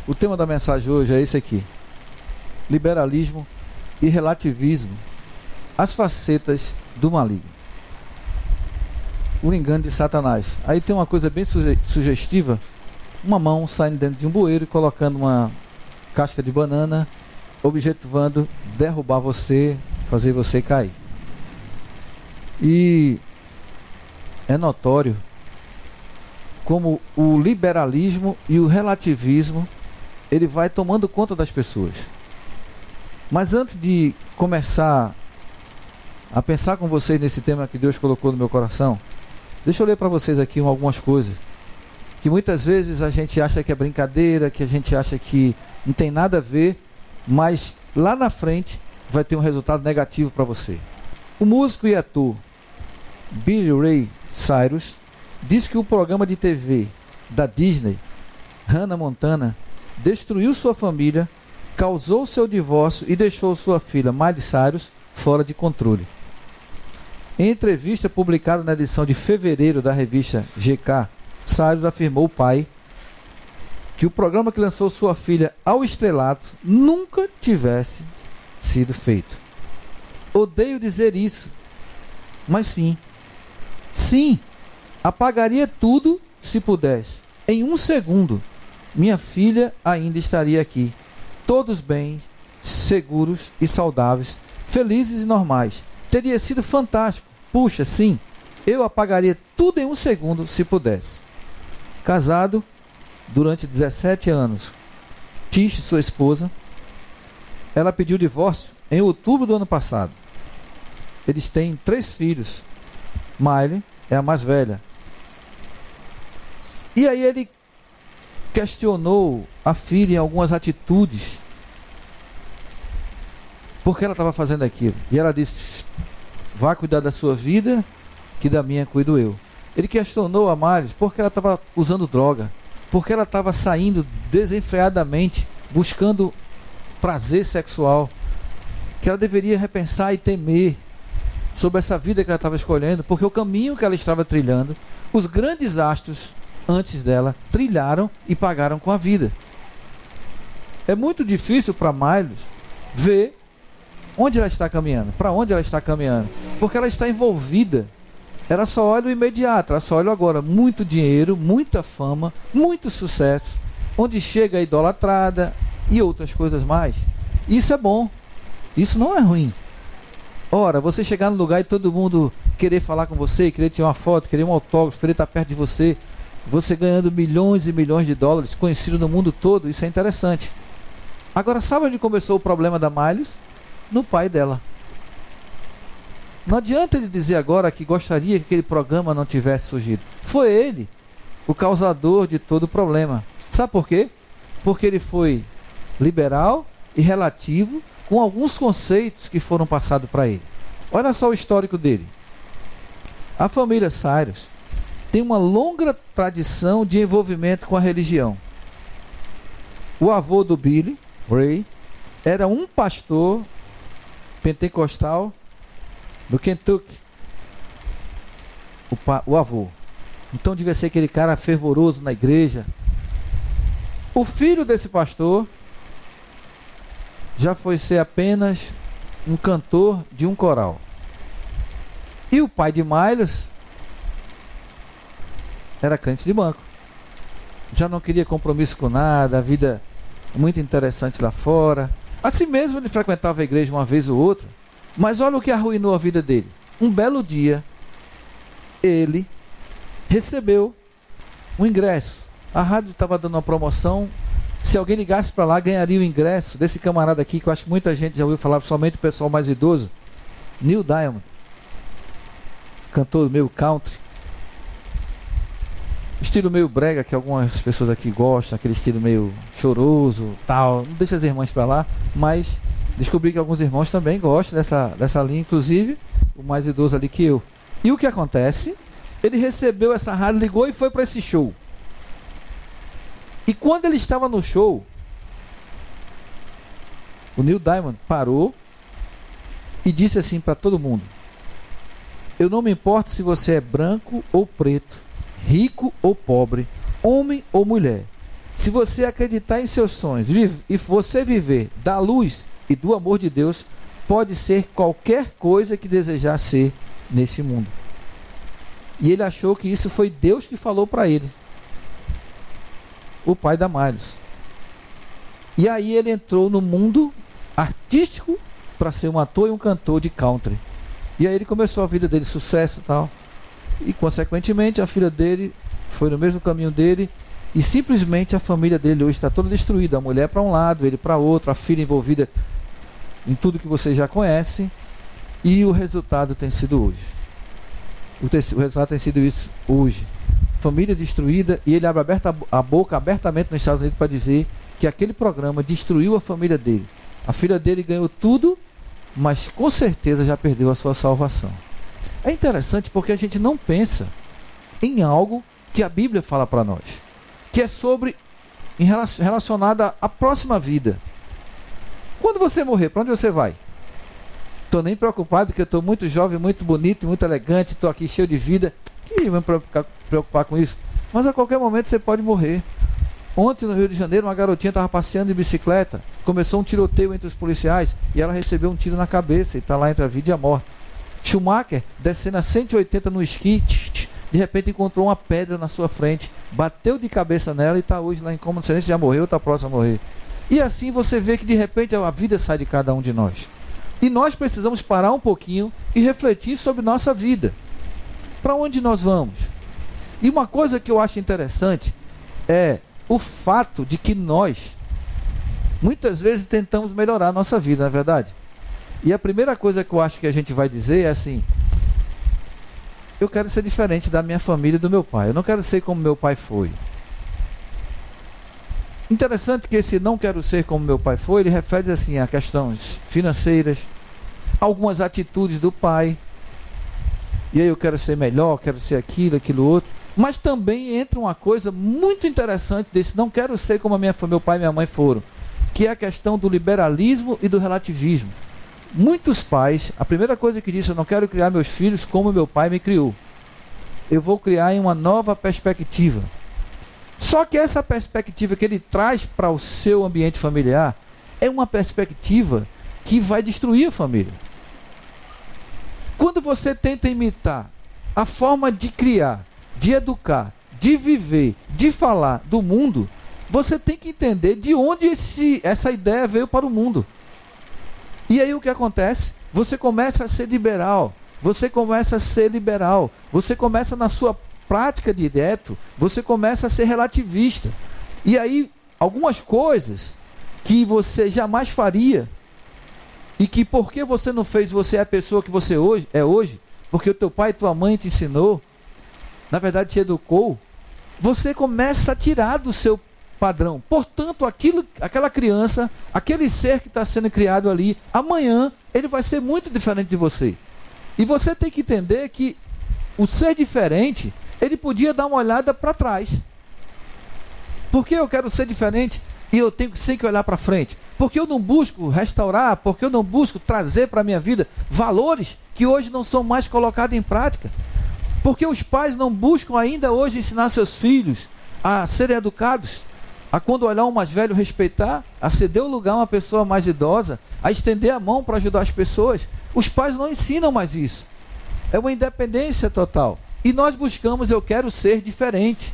O tema da mensagem hoje é esse aqui: liberalismo e relativismo, as facetas do maligno. O engano de Satanás. Aí tem uma coisa bem sugestiva: uma mão saindo dentro de um bueiro e colocando uma casca de banana, objetivando derrubar você, fazer você cair. E é notório como o liberalismo e o relativismo ele vai tomando conta das pessoas. Mas antes de começar a pensar com vocês nesse tema que Deus colocou no meu coração, deixa eu ler para vocês aqui algumas coisas que muitas vezes a gente acha que é brincadeira, que a gente acha que não tem nada a ver, mas lá na frente vai ter um resultado negativo para você. O músico e ator Billy Ray Cyrus diz que o programa de TV da Disney, Hannah Montana, destruiu sua família, causou seu divórcio e deixou sua filha Miley Cyrus fora de controle. Em entrevista publicada na edição de fevereiro da revista GQ, Cyrus afirmou ao pai que o programa que lançou sua filha ao estrelato nunca tivesse sido feito. Odeio dizer isso, mas sim, apagaria tudo se pudesse. Em um segundo, minha filha ainda estaria aqui, todos bem, seguros e saudáveis, felizes e normais. Teria sido fantástico. Puxa, sim, eu apagaria tudo em um segundo se pudesse. Casado durante 17 anos, Tish, sua esposa, ela pediu divórcio em outubro do ano passado. Eles têm 3 filhos. Miley é a mais velha. E aí ele questionou a filha em algumas atitudes, porque ela estava fazendo aquilo. E ela disse: vá cuidar da sua vida, que da minha cuido eu. Ele questionou a Miley porque ela estava usando droga, porque ela estava saindo desenfreadamente, buscando prazer sexual, que ela deveria repensar e temer sobre essa vida que ela estava escolhendo, porque o caminho que ela estava trilhando, os grandes astros antes dela trilharam e pagaram com a vida. É muito difícil para Miley ver onde ela está caminhando, para onde ela está caminhando, porque ela está envolvida. Ela só olha o imediato, ela só olha agora muito dinheiro, muita fama, muito sucesso, onde chega a idolatrada e outras coisas mais. Isso é bom, isso não é ruim. Ora, você chegar no lugar e todo mundo querer falar com você, querer tirar uma foto, querer um autógrafo, querer estar perto de você, você ganhando milhões e milhões de dólares, conhecido no mundo todo, isso é interessante. Agora, sabe onde começou o problema da Miley? No pai dela. Não adianta ele dizer agora que gostaria que aquele programa não tivesse surgido. Foi ele o causador de todo o problema. Sabe por quê? Porque ele foi liberal e relativo com alguns conceitos que foram passados para ele. Olha só o histórico dele. A família Cyrus tem uma longa tradição de envolvimento com a religião. O avô do Billy Ray era um pastor pentecostal do Kentucky. O avô. Então devia ser aquele cara fervoroso na igreja. O filho desse pastor já foi ser apenas um cantor de um coral. E o pai de Miley era crente de banco. Já não queria compromisso com nada, a vida muito interessante lá fora. Assim mesmo ele frequentava a igreja uma vez ou outra, mas olha o que arruinou a vida dele. Um belo dia, ele recebeu um ingresso. A rádio estava dando uma promoção. Se alguém ligasse para lá, ganharia o ingresso desse camarada aqui, que eu acho que muita gente já ouviu falar, somente o pessoal mais idoso. Neil Diamond. Cantor meio country. Estilo meio brega, que algumas pessoas aqui gostam, aquele estilo meio choroso, tal. Não deixa as irmãs para lá, mas descobri que alguns irmãos também gostam dessa linha, inclusive o mais idoso ali que eu. E o que acontece? Ele recebeu essa rádio, ligou e foi para esse show. E quando ele estava no show, o Neil Diamond parou e disse assim para todo mundo: eu não me importo se você é branco ou preto, rico ou pobre, homem ou mulher. Se você acreditar em seus sonhos e você viver da luz e do amor de Deus, pode ser qualquer coisa que desejar ser nesse mundo. E ele achou que isso foi Deus que falou para ele, o pai da Damares. E aí ele entrou no mundo artístico para ser um ator e um cantor de country. E aí ele começou a vida dele, sucesso e tal. E consequentemente a filha dele foi no mesmo caminho dele. E simplesmente a família dele hoje está toda destruída. A mulher para um lado, ele para outro, a filha envolvida em tudo que você já conhece. E o resultado tem sido hoje. O resultado tem sido isso hoje. Família destruída, e ele abre a boca abertamente nos Estados Unidos para dizer que aquele programa destruiu a família dele. A filha dele ganhou tudo, mas com certeza já perdeu a sua salvação. É interessante porque a gente não pensa em algo que a Bíblia fala para nós, que é sobre relacionada à próxima vida. Quando você morrer, para onde você vai? Estou nem preocupado, que eu estou muito jovem, muito bonito, muito elegante, estou aqui cheio de vida. Que vai me preocupar com isso? Mas a qualquer momento você pode morrer. Ontem no Rio de Janeiro, uma garotinha estava passeando de bicicleta, começou um tiroteio entre os policiais e ela recebeu um tiro na cabeça e está lá entre a vida e a morte. Schumacher, descendo a 180 no esqui, de repente encontrou uma pedra na sua frente, bateu de cabeça nela e está hoje lá em coma, não sei se já morreu ou está próximo a morrer. E assim você vê que de repente a vida sai de cada um de nós. E nós precisamos parar um pouquinho e refletir sobre nossa vida. Para onde nós vamos? E uma coisa que eu acho interessante é o fato de que nós, muitas vezes, tentamos melhorar a nossa vida, não é verdade? E a primeira coisa que eu acho que a gente vai dizer é assim: eu quero ser diferente da minha família e do meu pai. Eu não quero ser como meu pai foi. Interessante que esse não quero ser como meu pai foi, ele refere assim a questões financeiras, algumas atitudes do pai. E aí eu quero ser melhor, quero ser aquilo outro. Mas também entra uma coisa muito interessante desse não quero ser como meu pai e minha mãe foram, que é a questão do liberalismo e do relativismo. Muitos pais, a primeira coisa que disse: eu não quero criar meus filhos como meu pai me criou. Eu vou criar em uma nova perspectiva. Só que essa perspectiva que ele traz para o seu ambiente familiar é uma perspectiva que vai destruir a família. Quando você tenta imitar a forma de criar, de educar, de viver, de falar do mundo, você tem que entender de onde essa ideia veio para o mundo. E aí o que acontece? Você começa a ser liberal, você começa na sua prática direto, você começa a ser relativista. E aí algumas coisas que você jamais faria, e que porque você não fez, você é a pessoa que você é hoje, porque o teu pai e tua mãe te ensinou, na verdade te educou, você começa a tirar do seu padrão. Portanto, aquela criança, aquele ser que está sendo criado ali, amanhã ele vai ser muito diferente de você. E você tem que entender que o ser diferente, ele podia dar uma olhada para trás. Por que eu quero ser diferente e eu tenho que olhar para frente? Porque eu não busco restaurar, porque eu não busco trazer para a minha vida valores que hoje não são mais colocados em prática. Porque os pais não buscam ainda hoje ensinar seus filhos a serem educados, a quando olhar um mais velho respeitar, a ceder o lugar a uma pessoa mais idosa, a estender a mão para ajudar as pessoas. Os pais não ensinam mais isso. É uma independência total. E nós buscamos: eu quero ser diferente.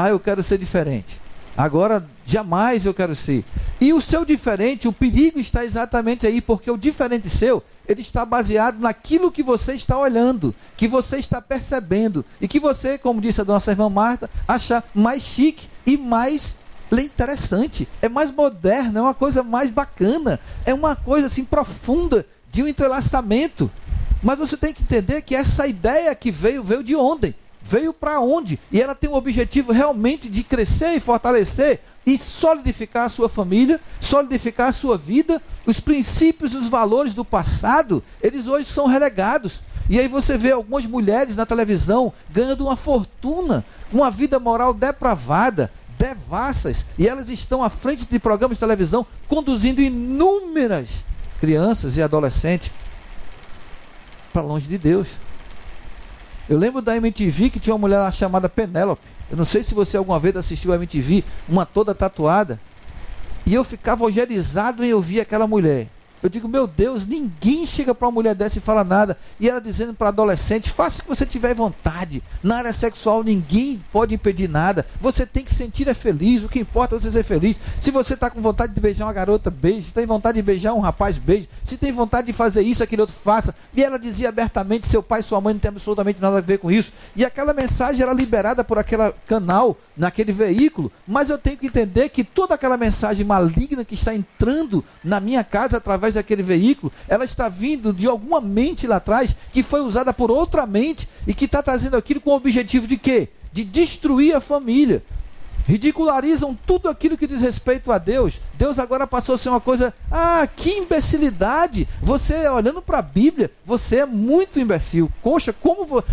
Eu quero ser diferente. Agora, jamais eu quero ser. E o seu diferente, o perigo está exatamente aí, porque o diferente seu, ele está baseado naquilo que você está olhando, que você está percebendo, e que você, como disse a nossa irmã Marta, acha mais chique e mais interessante, é mais moderno, é uma coisa mais bacana, é uma coisa assim profunda, de um entrelaçamento. Mas você tem que entender que essa ideia que veio de onde? Veio para onde? E ela tem o objetivo realmente de crescer e fortalecer e solidificar a sua família, solidificar a sua vida. Os princípios e os valores do passado, eles hoje são relegados. E aí você vê algumas mulheres na televisão ganhando uma fortuna, uma vida moral depravada, devassas, e elas estão à frente de programas de televisão conduzindo inúmeras crianças e adolescentes para longe de Deus. Eu lembro da MTV que tinha uma mulher lá chamada Penélope. Eu não sei se você alguma vez assistiu a MTV, uma toda tatuada. E eu ficava ogerizado em ouvir aquela mulher. Eu digo, meu Deus, ninguém chega para uma mulher dessa e fala nada. E ela dizendo para adolescente, faça o que você tiver vontade. Na área sexual ninguém pode impedir nada. Você tem que sentir feliz, o que importa é você ser feliz. Se você está com vontade de beijar uma garota, beije. Se tem vontade de beijar um rapaz, beije. Se tem vontade de fazer isso, aquele outro, faça. E ela dizia abertamente, seu pai e sua mãe não tem absolutamente nada a ver com isso. E aquela mensagem era liberada por aquele canal, naquele veículo. Mas eu tenho que entender que toda aquela mensagem maligna que está entrando na minha casa através daquele veículo, ela está vindo de alguma mente lá atrás, que foi usada por outra mente, e que está trazendo aquilo com o objetivo de quê? De destruir a família. Ridicularizam tudo aquilo que diz respeito a Deus. Deus agora passou a ser uma coisa, que imbecilidade. Você, olhando para a Bíblia, você é muito imbecil. Poxa,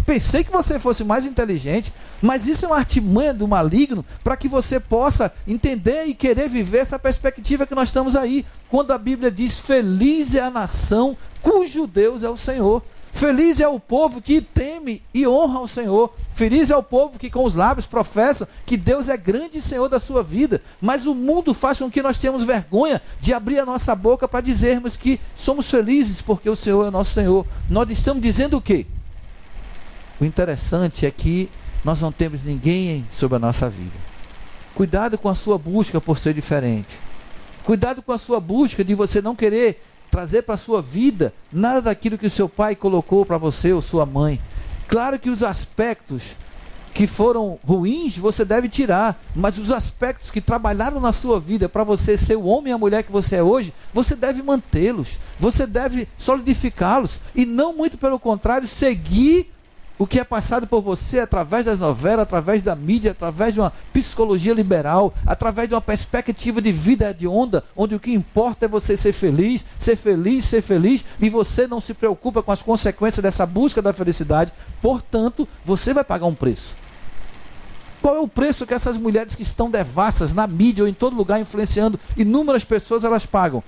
pensei que você fosse mais inteligente. Mas isso é uma artimanha do maligno para que você possa entender e querer viver essa perspectiva que nós estamos aí. Quando a Bíblia diz, feliz é a nação cujo Deus é o Senhor. Feliz é o povo que teme e honra o Senhor. Feliz é o povo que com os lábios professa que Deus é grande e Senhor da sua vida. Mas o mundo faz com que nós tenhamos vergonha de abrir a nossa boca para dizermos que somos felizes porque o Senhor é o nosso Senhor. Nós estamos dizendo o quê? O interessante é que nós não temos ninguém sobre a nossa vida. Cuidado com a sua busca por ser diferente. Cuidado com a sua busca de você não querer trazer para a sua vida nada daquilo que o seu pai colocou para você ou sua mãe. Claro que os aspectos que foram ruins você deve tirar, mas os aspectos que trabalharam na sua vida para você ser o homem e a mulher que você é hoje, você deve mantê-los, você deve solidificá-los e não, muito pelo contrário, seguir o que é passado por você através das novelas, através da mídia, através de uma psicologia liberal, através de uma perspectiva de vida hedionda, onde o que importa é você ser feliz, ser feliz, ser feliz, e você não se preocupa com as consequências dessa busca da felicidade. Portanto, você vai pagar um preço. Qual é o preço que essas mulheres que estão devassas na mídia ou em todo lugar, influenciando inúmeras pessoas, elas pagam?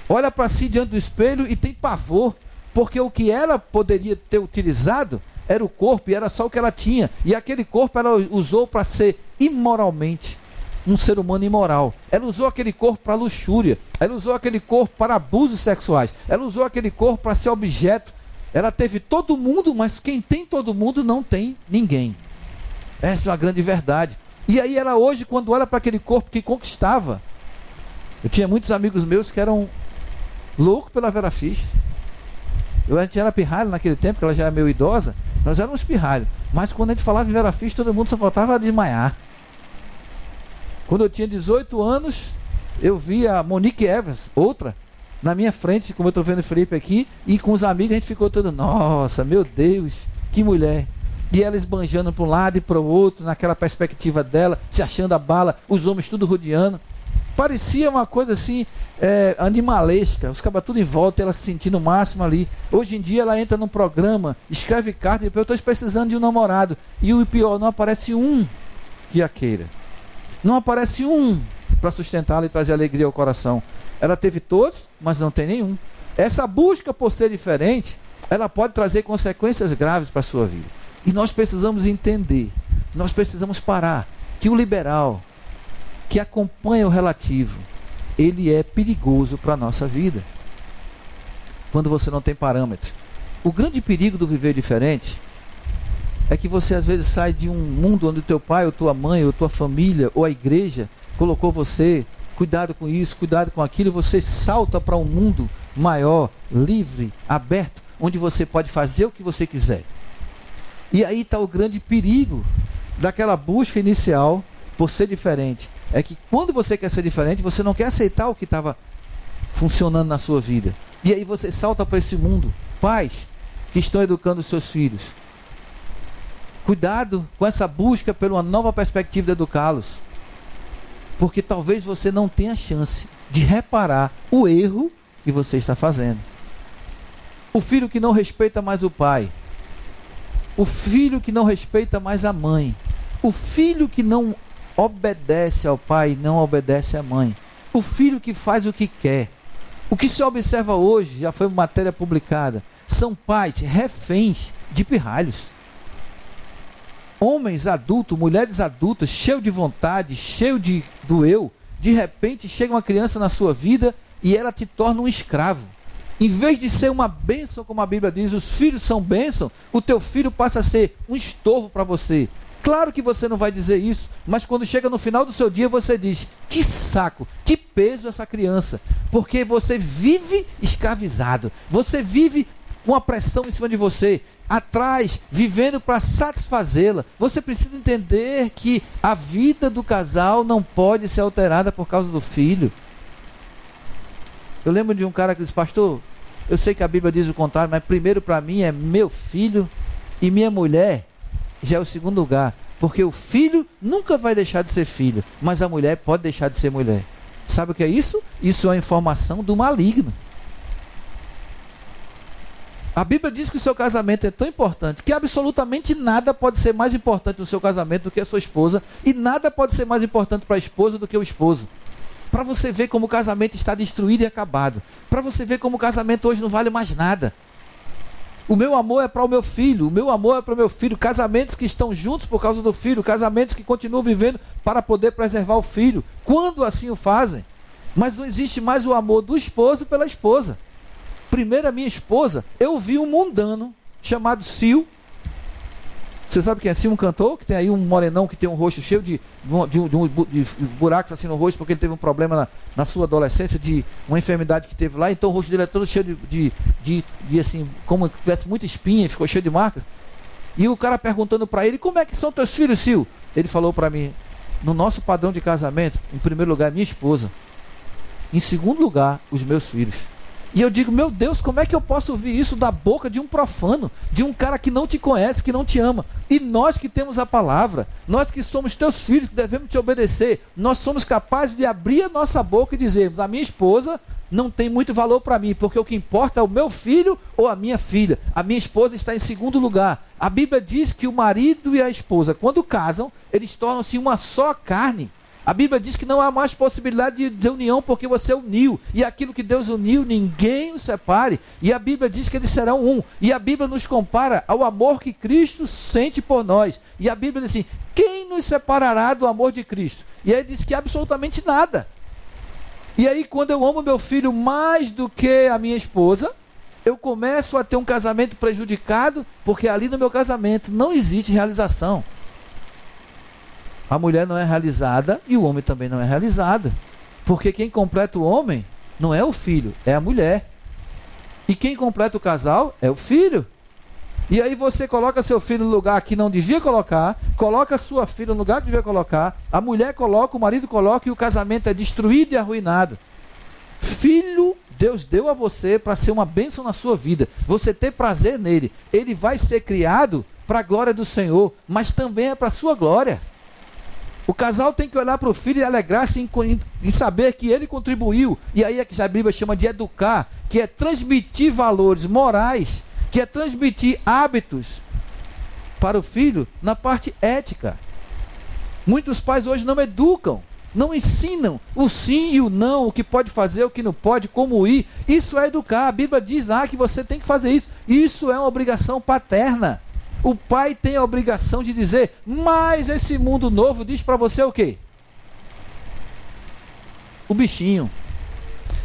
Olha para si diante do espelho e tem pavor, porque o que ela poderia ter utilizado era o corpo, e era só o que ela tinha. E aquele corpo ela usou para ser imoralmente um ser humano imoral. Ela usou aquele corpo para luxúria. Ela usou aquele corpo para abusos sexuais. Ela usou aquele corpo para ser objeto. Ela teve todo mundo, mas quem tem todo mundo não tem ninguém. Essa é uma grande verdade. E aí ela hoje, quando olha para aquele corpo que conquistava, eu tinha muitos amigos meus que eram loucos pela Vera Fischer. A gente era pirralho naquele tempo, que ela já era meio idosa, nós éramos pirralho. Mas quando a gente falava em Vera Fischer, todo mundo só faltava desmaiar. Quando eu tinha 18 anos, eu vi a Monique Evans, outra, na minha frente, como eu estou vendo o Felipe aqui, e com os amigos a gente ficou todo, nossa, meu Deus, que mulher. E ela esbanjando para um lado e para o outro, naquela perspectiva dela, se achando a bala, os homens tudo rodeando. Parecia uma coisa assim, animalesca, os cabas tudo em volta, ela se sentindo o máximo ali. Hoje em dia ela entra num programa, escreve carta e depois, eu estou precisando de um namorado. E o pior, não aparece um que a queira. Não aparece um para sustentá-la e trazer alegria ao coração. Ela teve todos, mas não tem nenhum. Essa busca por ser diferente, ela pode trazer consequências graves para a sua vida. E nós precisamos entender, nós precisamos parar, que o liberal, que acompanha o relativo, ele é perigoso para a nossa vida. Quando você não tem parâmetros. O grande perigo do viver diferente é que você às vezes sai de um mundo onde o teu pai, ou tua mãe, ou tua família, ou a igreja colocou você, cuidado com isso, cuidado com aquilo, e você salta para um mundo maior, livre, aberto, onde você pode fazer o que você quiser. E aí está o grande perigo daquela busca inicial por ser diferente. É que quando você quer ser diferente, você não quer aceitar o que estava funcionando na sua vida. E aí você salta para esse mundo. Pais que estão educando os seus filhos, cuidado com essa busca por uma nova perspectiva de educá-los. Porque talvez você não tenha chance de reparar o erro que você está fazendo. O filho que não respeita mais o pai. O filho que não respeita mais a mãe. O filho que não obedece ao pai e não obedece à mãe. O filho que faz o que quer. O que se observa hoje, já foi uma matéria publicada, são pais reféns de pirralhos. Homens adultos, mulheres adultas, cheio de vontade, cheio do eu, de repente chega uma criança na sua vida e ela te torna um escravo. Em vez de ser uma bênção, como a Bíblia diz, os filhos são bênção, o teu filho passa a ser um estorvo para você. Claro que você não vai dizer isso, mas quando chega no final do seu dia, você diz: que saco, que peso essa criança, porque você vive escravizado, você vive com uma pressão em cima de você, atrás, vivendo para satisfazê-la. Você precisa entender que a vida do casal não pode ser alterada por causa do filho. Eu lembro de um cara que disse: pastor, eu sei que a Bíblia diz o contrário, mas primeiro para mim é meu filho e minha mulher já é o segundo lugar, porque o filho nunca vai deixar de ser filho, mas a mulher pode deixar de ser mulher. Sabe o que é isso? Isso é a informação do maligno. A Bíblia diz que o seu casamento é tão importante que absolutamente nada pode ser mais importante no seu casamento do que a sua esposa, e nada pode ser mais importante para a esposa do que o esposo. Para você ver como o casamento está destruído e acabado. Para você ver como o casamento hoje não vale mais nada. O meu amor é para o meu filho, o meu amor é para o meu filho. Casamentos que estão juntos por causa do filho, casamentos que continuam vivendo para poder preservar o filho, quando assim o fazem. Mas não existe mais o amor do esposo pela esposa. Primeiro, a minha esposa, eu vi um mundano chamado Sil. Você sabe quem é Sil, um cantor? Que tem aí um morenão que tem um rosto cheio de buracos assim no rosto, porque ele teve um problema na sua adolescência, de uma enfermidade que teve lá, então o rosto dele é todo cheio de assim, como se tivesse muita espinha, ficou cheio de marcas. E o cara perguntando para ele: como é que são teus filhos, Sil? Ele falou para mim: no nosso padrão de casamento, em primeiro lugar minha esposa, em segundo lugar os meus filhos. E eu digo: meu Deus, como é que eu posso ouvir isso da boca de um profano, de um cara que não te conhece, que não te ama? E nós que temos a palavra, nós que somos teus filhos, que devemos te obedecer, nós somos capazes de abrir a nossa boca e dizermos: a minha esposa não tem muito valor para mim, porque o que importa é o meu filho ou a minha filha. A minha esposa está em segundo lugar. A Bíblia diz que o marido e a esposa, quando casam, eles tornam-se uma só carne. A Bíblia diz que não há mais possibilidade de união, porque você uniu. E aquilo que Deus uniu, ninguém o separe. E a Bíblia diz que eles serão um. E a Bíblia nos compara ao amor que Cristo sente por nós. E a Bíblia diz assim: quem nos separará do amor de Cristo? E aí diz que absolutamente nada. E aí, quando eu amo meu filho mais do que a minha esposa, eu começo a ter um casamento prejudicado, porque ali no meu casamento não existe realização. A mulher não é realizada e o homem também não é realizado. Porque quem completa o homem não é o filho, é a mulher. E quem completa o casal é o filho. E aí você coloca seu filho no lugar que não devia colocar, coloca sua filha no lugar que devia colocar, a mulher coloca, o marido coloca, e o casamento é destruído e arruinado. Filho, Deus deu a você para ser uma bênção na sua vida, você ter prazer nele. Ele vai ser criado para a glória do Senhor, mas também é para a sua glória. O casal tem que olhar para o filho e alegrar-se em saber que ele contribuiu. E aí é que a Bíblia chama de educar, que é transmitir valores morais, que é transmitir hábitos para o filho na parte ética. Muitos pais hoje não educam, não ensinam o sim e o não, o que pode fazer, o que não pode, como ir. Isso é educar. A Bíblia diz lá que você tem que fazer isso. Isso é uma obrigação paterna. O pai tem a obrigação de dizer, mas esse mundo novo diz para você o quê? O bichinho.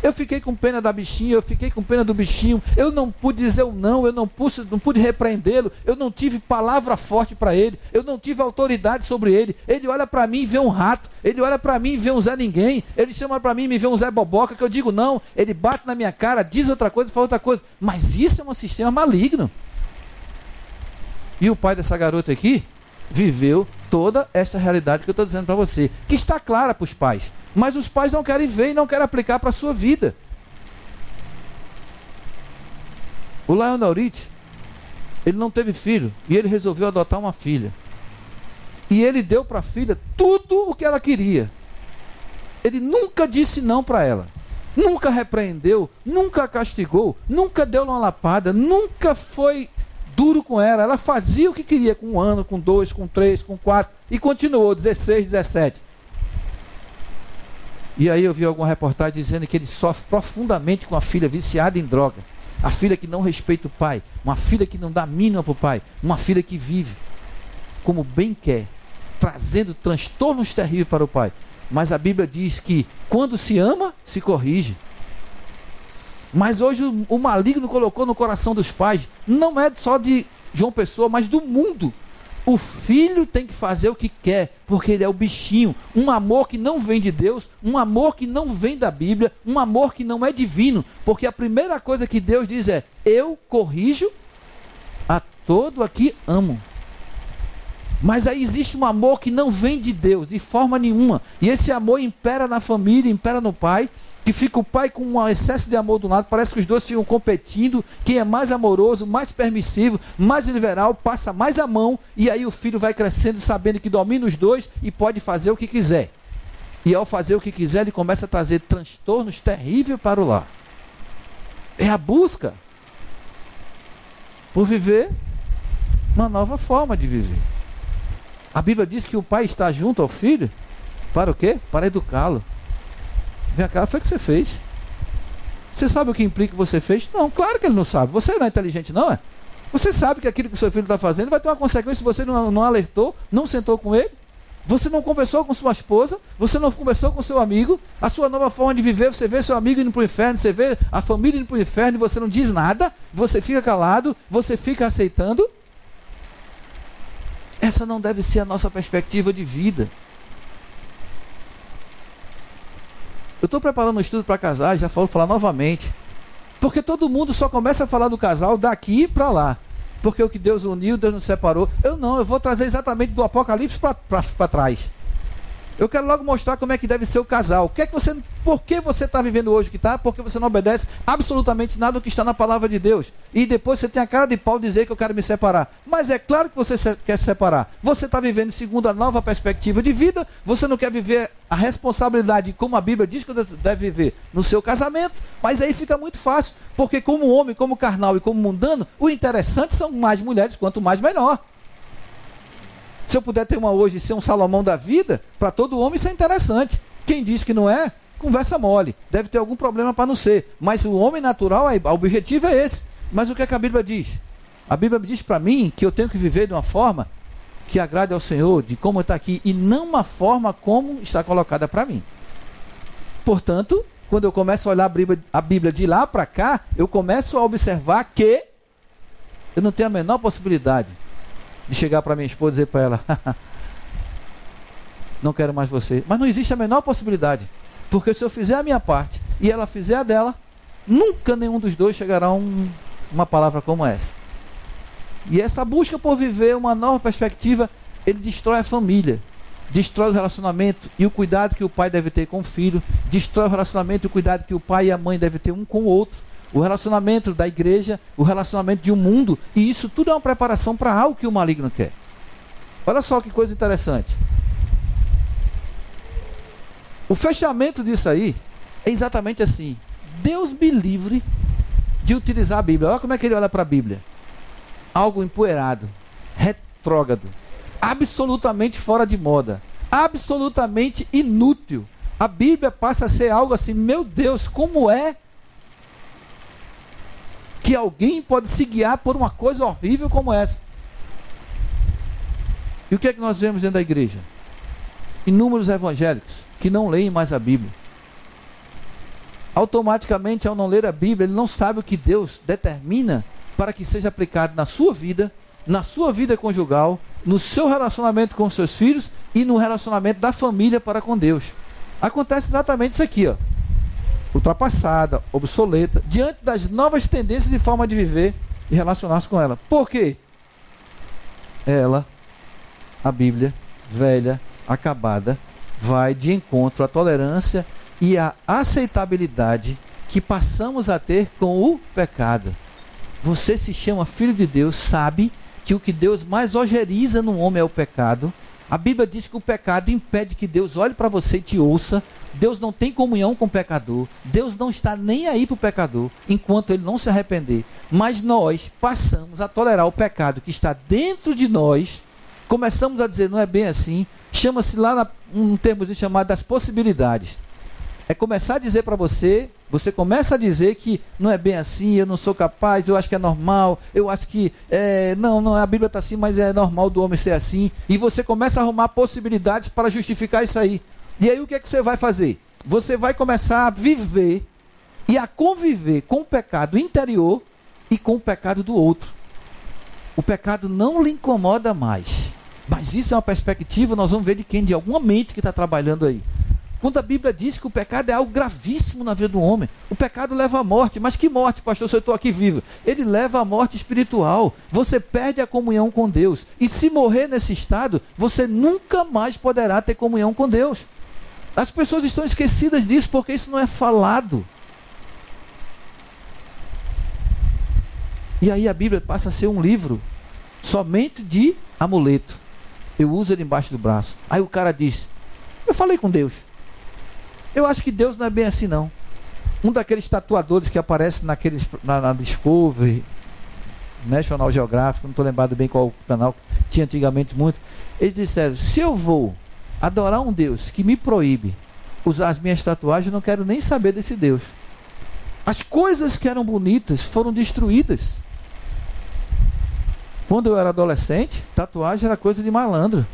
Eu fiquei com pena da bichinha, eu fiquei com pena do bichinho, eu não pude dizer o não, eu não pude repreendê-lo, eu não tive palavra forte para ele, eu não tive autoridade sobre ele. Ele olha para mim e vê um rato, ele olha para mim e vê um Zé Ninguém, ele chama para mim e me vê um Zé Boboca, que eu digo não, ele bate na minha cara, diz outra coisa, fala outra coisa. Mas isso é um sistema maligno. E o pai dessa garota aqui viveu toda essa realidade que eu estou dizendo para você, que está clara para os pais, mas os pais não querem ver e não querem aplicar para a sua vida. O Lionel Rich, ele não teve filho e ele resolveu adotar uma filha. E ele deu para a filha tudo o que ela queria. Ele nunca disse não para ela, nunca repreendeu, nunca castigou, nunca deu uma lapada, nunca foi duro com ela. Ela fazia o que queria, com 1 ano, com 2, com 3, com 4, e continuou, 16, 17. E aí eu vi alguma reportagem dizendo que ele sofre profundamente com a filha viciada em droga. A filha que não respeita o pai, uma filha que não dá mínima para o pai, uma filha que vive como bem quer, trazendo transtornos terríveis para o pai. Mas a Bíblia diz que quando se ama, se corrige. Mas hoje o maligno colocou no coração dos pais, não é só de João Pessoa, mas do mundo. O filho tem que fazer o que quer, porque ele é o bichinho. Um amor que não vem de Deus, um amor que não vem da Bíblia, um amor que não é divino. Porque a primeira coisa que Deus diz é: eu corrijo a todo a que amo. Mas aí existe um amor que não vem de Deus, de forma nenhuma. E esse amor impera na família, impera no pai, que fica o pai com um excesso de amor do lado, parece que os dois ficam competindo, quem é mais amoroso, mais permissivo, mais liberal, passa mais a mão, e aí o filho vai crescendo sabendo que domina os dois e pode fazer o que quiser. E ao fazer o que quiser, ele começa a trazer transtornos terríveis para o lar. É a busca por viver uma nova forma de viver. A Bíblia diz que o pai está junto ao filho, para o quê? Para educá-lo. Vem cá, foi o que você fez. Você sabe o que implica que você fez? Não, claro que ele não sabe. Você não é inteligente, não é? Você sabe que aquilo que o seu filho está fazendo vai ter uma consequência se você não alertou, não sentou com ele. Você não conversou com sua esposa, você não conversou com seu amigo. A sua nova forma de viver, você vê seu amigo indo para o inferno, você vê a família indo para o inferno e você não diz nada, você fica calado, você fica aceitando. Essa não deve ser a nossa perspectiva de vida. Eu estou preparando um estudo para casar, já vou falar novamente. Porque todo mundo só começa a falar do casal daqui para lá. Porque o que Deus uniu, Deus nos separou. Eu vou trazer exatamente do Apocalipse para trás. Eu quero logo mostrar como é que deve ser o casal. Por que você está vivendo hoje o que está? Porque você não obedece absolutamente nada do que está na palavra de Deus. E depois você tem a cara de pau dizer que eu quero me separar. Mas é claro que você quer se separar. Você está vivendo segundo a nova perspectiva de vida. Você não quer viver a responsabilidade como a Bíblia diz que você deve viver no seu casamento. Mas aí fica muito fácil. Porque como homem, como carnal e como mundano, o interessante são mais mulheres, quanto mais melhor. Se eu puder ter uma hoje e ser um Salomão da vida, para todo homem isso é interessante. Quem diz que não é, conversa mole. Deve ter algum problema para não ser. Mas o homem natural, o objetivo é esse. Mas o que é que a Bíblia diz? A Bíblia diz para mim que eu tenho que viver de uma forma que agrade ao Senhor, de como está aqui, e não uma forma como está colocada para mim. Portanto, quando eu começo a olhar a Bíblia de lá para cá, eu começo a observar que eu não tenho a menor possibilidade de chegar para minha esposa e dizer para ela: não quero mais você. Mas não existe a menor possibilidade. Porque se eu fizer a minha parte e ela fizer a dela, nunca nenhum dos dois chegará a uma palavra como essa. E essa busca por viver uma nova perspectiva, ele destrói a família, destrói o relacionamento e o cuidado que o pai deve ter com o filho, destrói o relacionamento e o cuidado que o pai e a mãe devem ter um com o outro, o relacionamento da igreja, o relacionamento de um mundo, e isso tudo é uma preparação para algo que o maligno quer. Olha só que coisa interessante. O fechamento disso aí é exatamente assim: Deus me livre de utilizar a Bíblia. Olha como é que ele olha para a Bíblia. Algo empoeirado, retrógrado, absolutamente fora de moda, absolutamente inútil. A Bíblia passa a ser algo assim: meu Deus, como é que alguém pode se guiar por uma coisa horrível como essa? E o que é que nós vemos dentro da igreja? Inúmeros evangélicos que não leem mais a Bíblia. Automaticamente, ao não ler a Bíblia, ele não sabe o que Deus determina para que seja aplicado na sua vida conjugal, no seu relacionamento com seus filhos e no relacionamento da família para com Deus. Acontece exatamente isso aqui, ó. Ultrapassada, obsoleta, diante das novas tendências e forma de viver e relacionar-se com ela. Por quê? Ela, a Bíblia, velha, acabada, vai de encontro à tolerância e à aceitabilidade que passamos a ter com o pecado. Você se chama filho de Deus, sabe que o que Deus mais ojeriza no homem é o pecado. A Bíblia diz que o pecado impede que Deus olhe para você e te ouça. Deus não tem comunhão com o pecador. Deus não está nem aí para o pecador, enquanto ele não se arrepender. Mas nós passamos a tolerar o pecado que está dentro de nós. Começamos a dizer: não é bem assim. Chama-se lá um termo chamado das possibilidades. É começar a dizer para você você começa a dizer que não é bem assim, eu não sou capaz, eu acho que é normal, eu acho que não, a Bíblia está assim, mas é normal do homem ser assim, e você começa a arrumar possibilidades para justificar isso aí. E aí o que é que você vai fazer? Você vai começar a viver e a conviver com o pecado interior e com o pecado do outro. O pecado não lhe incomoda mais. Mas isso é uma perspectiva, nós vamos ver de quem? De alguma mente que está trabalhando aí. Quando a Bíblia diz que o pecado é algo gravíssimo na vida do homem, o pecado leva à morte. Mas que morte, pastor, se eu estou aqui vivo? Ele leva à morte espiritual. Você perde a comunhão com Deus. E se morrer nesse estado, você nunca mais poderá ter comunhão com Deus. As pessoas estão esquecidas disso porque isso não é falado. E aí a Bíblia passa a ser um livro somente de amuleto. Eu uso ele embaixo do braço. Aí o cara diz, eu falei com Deus. Eu acho que Deus não é bem assim não. Um daqueles tatuadores que aparece na Discovery, National Geographic, não estou lembrado bem qual canal, tinha antigamente muito. Eles disseram, se eu vou adorar um Deus que me proíbe usar as minhas tatuagens, eu não quero nem saber desse Deus. As coisas que eram bonitas foram destruídas. Quando eu era adolescente, tatuagem era coisa de malandro.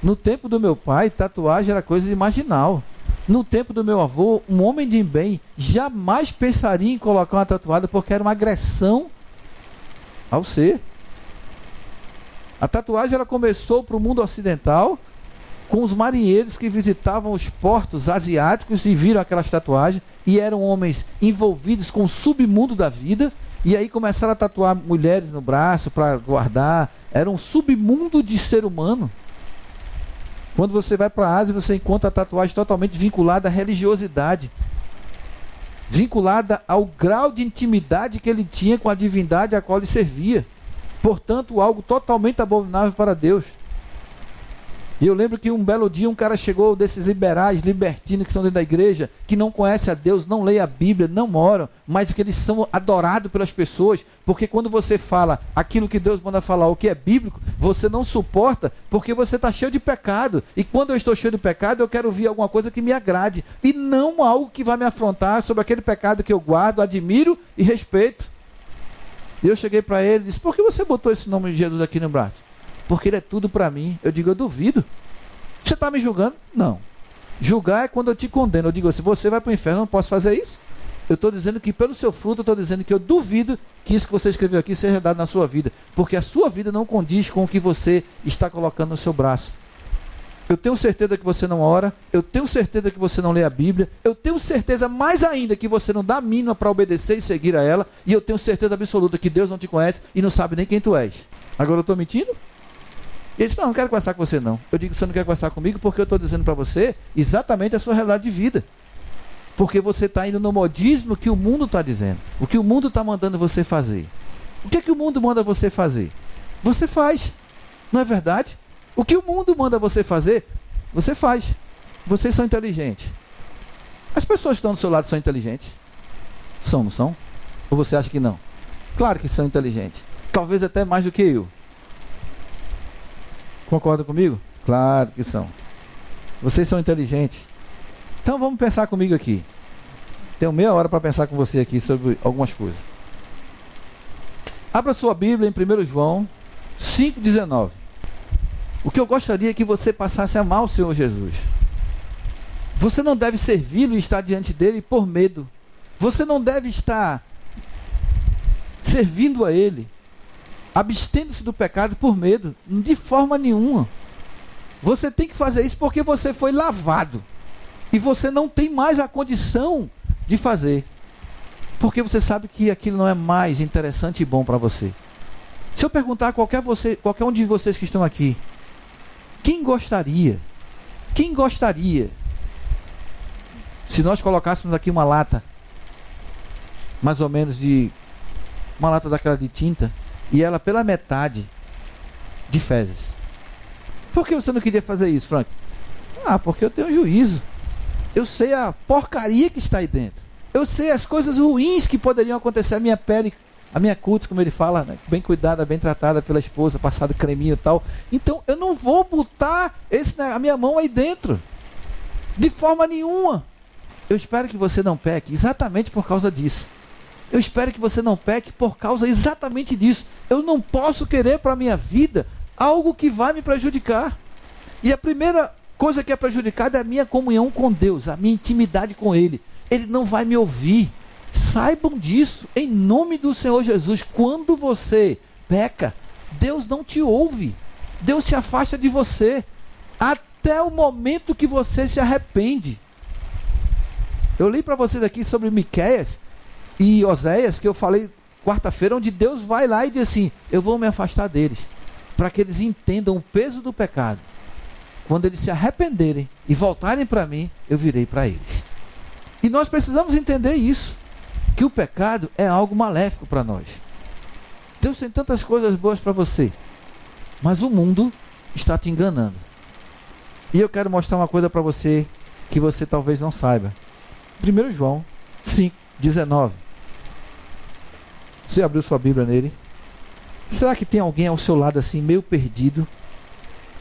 No tempo do meu pai, tatuagem era coisa de marginal. No tempo do meu avô, um homem de bem jamais pensaria em colocar uma tatuagem porque era uma agressão ao ser. A tatuagem ela começou para o mundo ocidental com os marinheiros que visitavam os portos asiáticos e viram aquelas tatuagens e eram homens envolvidos com o submundo da vida e aí começaram a tatuar mulheres no braço para guardar. Era um submundo de ser humano. Quando você vai para a Ásia, você encontra a tatuagem totalmente vinculada à religiosidade, vinculada ao grau de intimidade que ele tinha com a divindade a qual ele servia. Portanto, algo totalmente abominável para Deus. E eu lembro que um belo dia um cara chegou desses liberais, libertinos que estão dentro da igreja, que não conhecem a Deus, não leem a Bíblia, não oram, mas que eles são adorados pelas pessoas, porque quando você fala aquilo que Deus manda falar, o que é bíblico, você não suporta, porque você está cheio de pecado. E quando eu estou cheio de pecado, eu quero ouvir alguma coisa que me agrade, e não algo que vai me afrontar sobre aquele pecado que eu guardo, admiro e respeito. E eu cheguei para ele e disse, por que você botou esse nome de Jesus aqui no braço? Porque ele é tudo para mim. Eu digo, eu duvido. Você está me julgando? Não. Julgar é quando eu te condeno. Eu digo, se você vai para o inferno, eu não posso fazer isso. Eu estou dizendo que pelo seu fruto, eu estou dizendo que eu duvido que isso que você escreveu aqui seja dado na sua vida. Porque a sua vida não condiz com o que você está colocando no seu braço. Eu tenho certeza que você não ora. Eu tenho certeza que você não lê a Bíblia. Eu tenho certeza mais ainda que você não dá a mínima para obedecer e seguir a ela. E eu tenho certeza absoluta que Deus não te conhece e não sabe nem quem tu és. Agora eu estou mentindo? Ele disse, não quero conversar com você não. Eu digo, você não quer conversar comigo porque eu estou dizendo para você exatamente a sua realidade de vida. Porque você está indo no modismo que o mundo está dizendo. O que o mundo está mandando você fazer. O que é que o mundo manda você fazer? Você faz. Não é verdade? O que o mundo manda você fazer, você faz. Vocês são inteligentes. As pessoas que estão do seu lado são inteligentes? São, não são? Ou você acha que não? Claro que são inteligentes. Talvez até mais do que eu. Concorda comigo? Claro que são. Vocês são inteligentes. Então vamos pensar comigo aqui. Tenho meia hora para pensar com você aqui sobre algumas coisas. Abra sua Bíblia em 1 João 5,19. O que eu gostaria é que você passasse a amar o Senhor Jesus. Você não deve servi-lo e estar diante dele por medo. Você não deve estar servindo a ele, abstendo-se do pecado por medo, de forma nenhuma. Você tem que fazer isso porque você foi lavado. E você não tem mais a condição de fazer. Porque você sabe que aquilo não é mais interessante e bom para você. Se eu perguntar a qualquer um de vocês que estão aqui, quem gostaria, se nós colocássemos aqui uma lata, mais ou menos uma lata daquela de tinta, e ela pela metade de fezes. Por que você não queria fazer isso, Frank? Porque eu tenho juízo. Eu sei a porcaria que está aí dentro. Eu sei as coisas ruins que poderiam acontecer à minha pele, a minha cutis, como ele fala, né? Bem cuidada, bem tratada pela esposa, passado creminho e tal. Então eu não vou botar a minha mão aí dentro. De forma nenhuma. Eu espero que você não peque exatamente por causa disso. Eu espero que você não peque por causa exatamente disso. Eu não posso querer para a minha vida algo que vai me prejudicar. E a primeira coisa que é prejudicada é a minha comunhão com Deus, a minha intimidade com Ele. Ele não vai me ouvir. Saibam disso, em nome do Senhor Jesus. Quando você peca, Deus não te ouve. Deus se afasta de você até o momento que você se arrepende. Eu li para vocês aqui sobre Miqueias e Oséias, que eu falei quarta-feira, onde Deus vai lá e diz assim: eu vou me afastar deles, para que eles entendam o peso do pecado. Quando eles se arrependerem e voltarem para mim, eu virei para eles. E nós precisamos entender isso, que o pecado é algo maléfico para nós. Deus tem tantas coisas boas para você, mas o mundo está te enganando. E eu quero mostrar uma coisa para você que você talvez não saiba. 1 João 5:19. Você abriu sua Bíblia nele? Será que tem alguém ao seu lado assim, meio perdido?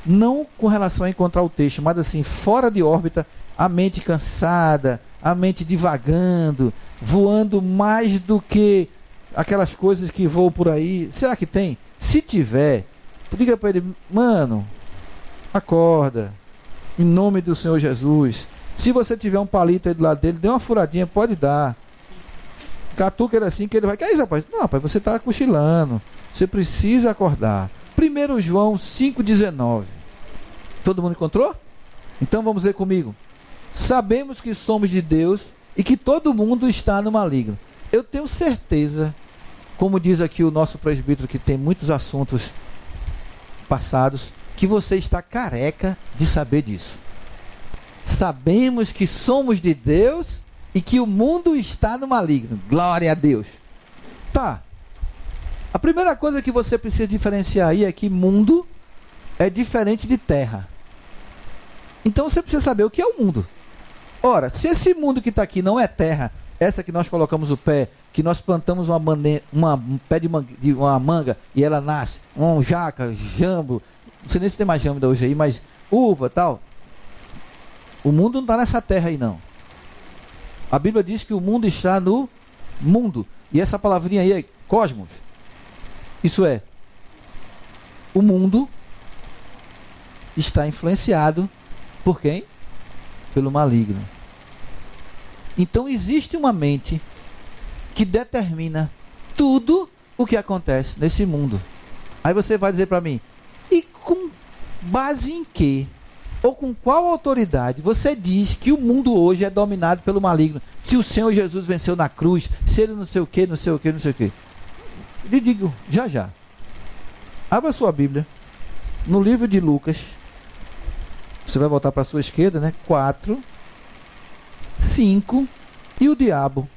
Não com relação a encontrar o texto, mas assim, fora de órbita, a mente cansada, a mente divagando, voando mais do que aquelas coisas que voam por aí. Será que tem? Se tiver, diga para ele: mano, acorda, em nome do Senhor Jesus. Se você tiver um palito aí do lado dele, dê uma furadinha, pode dar. Catuca ele assim, que ele vai: que é isso, rapaz? Não, rapaz, você está cochilando. Você precisa acordar. 1 João 5,19. Todo mundo encontrou? Então vamos ler comigo. Sabemos que somos de Deus e que todo mundo está no maligno. Eu tenho certeza, como diz aqui o nosso presbítero, que tem muitos assuntos passados, que você está careca de saber disso. Sabemos que somos de Deus e que o mundo está no maligno. Glória a Deus. Tá. A primeira coisa que você precisa diferenciar aí é que mundo é diferente de terra. Então você precisa saber o que é o mundo. Ora, se esse mundo que está aqui não é terra, essa que nós colocamos o pé, que nós plantamos um pé de uma manga e ela nasce, um jaca, jambo, não sei nem se tem mais jambo hoje aí, mas uva e tal. O mundo não está nessa terra aí não. A Bíblia diz que o mundo está no mundo. E essa palavrinha aí é cosmos. Isso é, o mundo está influenciado por quem? Pelo maligno. Então existe uma mente que determina tudo o que acontece nesse mundo. Aí você vai dizer para mim: e com base em quê? Ou com qual autoridade você diz que o mundo hoje é dominado pelo maligno? Se o Senhor Jesus venceu na cruz, se ele não sei o que, não sei o que, não sei o que. Lhe digo, já. Abra sua Bíblia no livro de Lucas. Você vai voltar para a sua esquerda, né? 4, 5. E o diabo,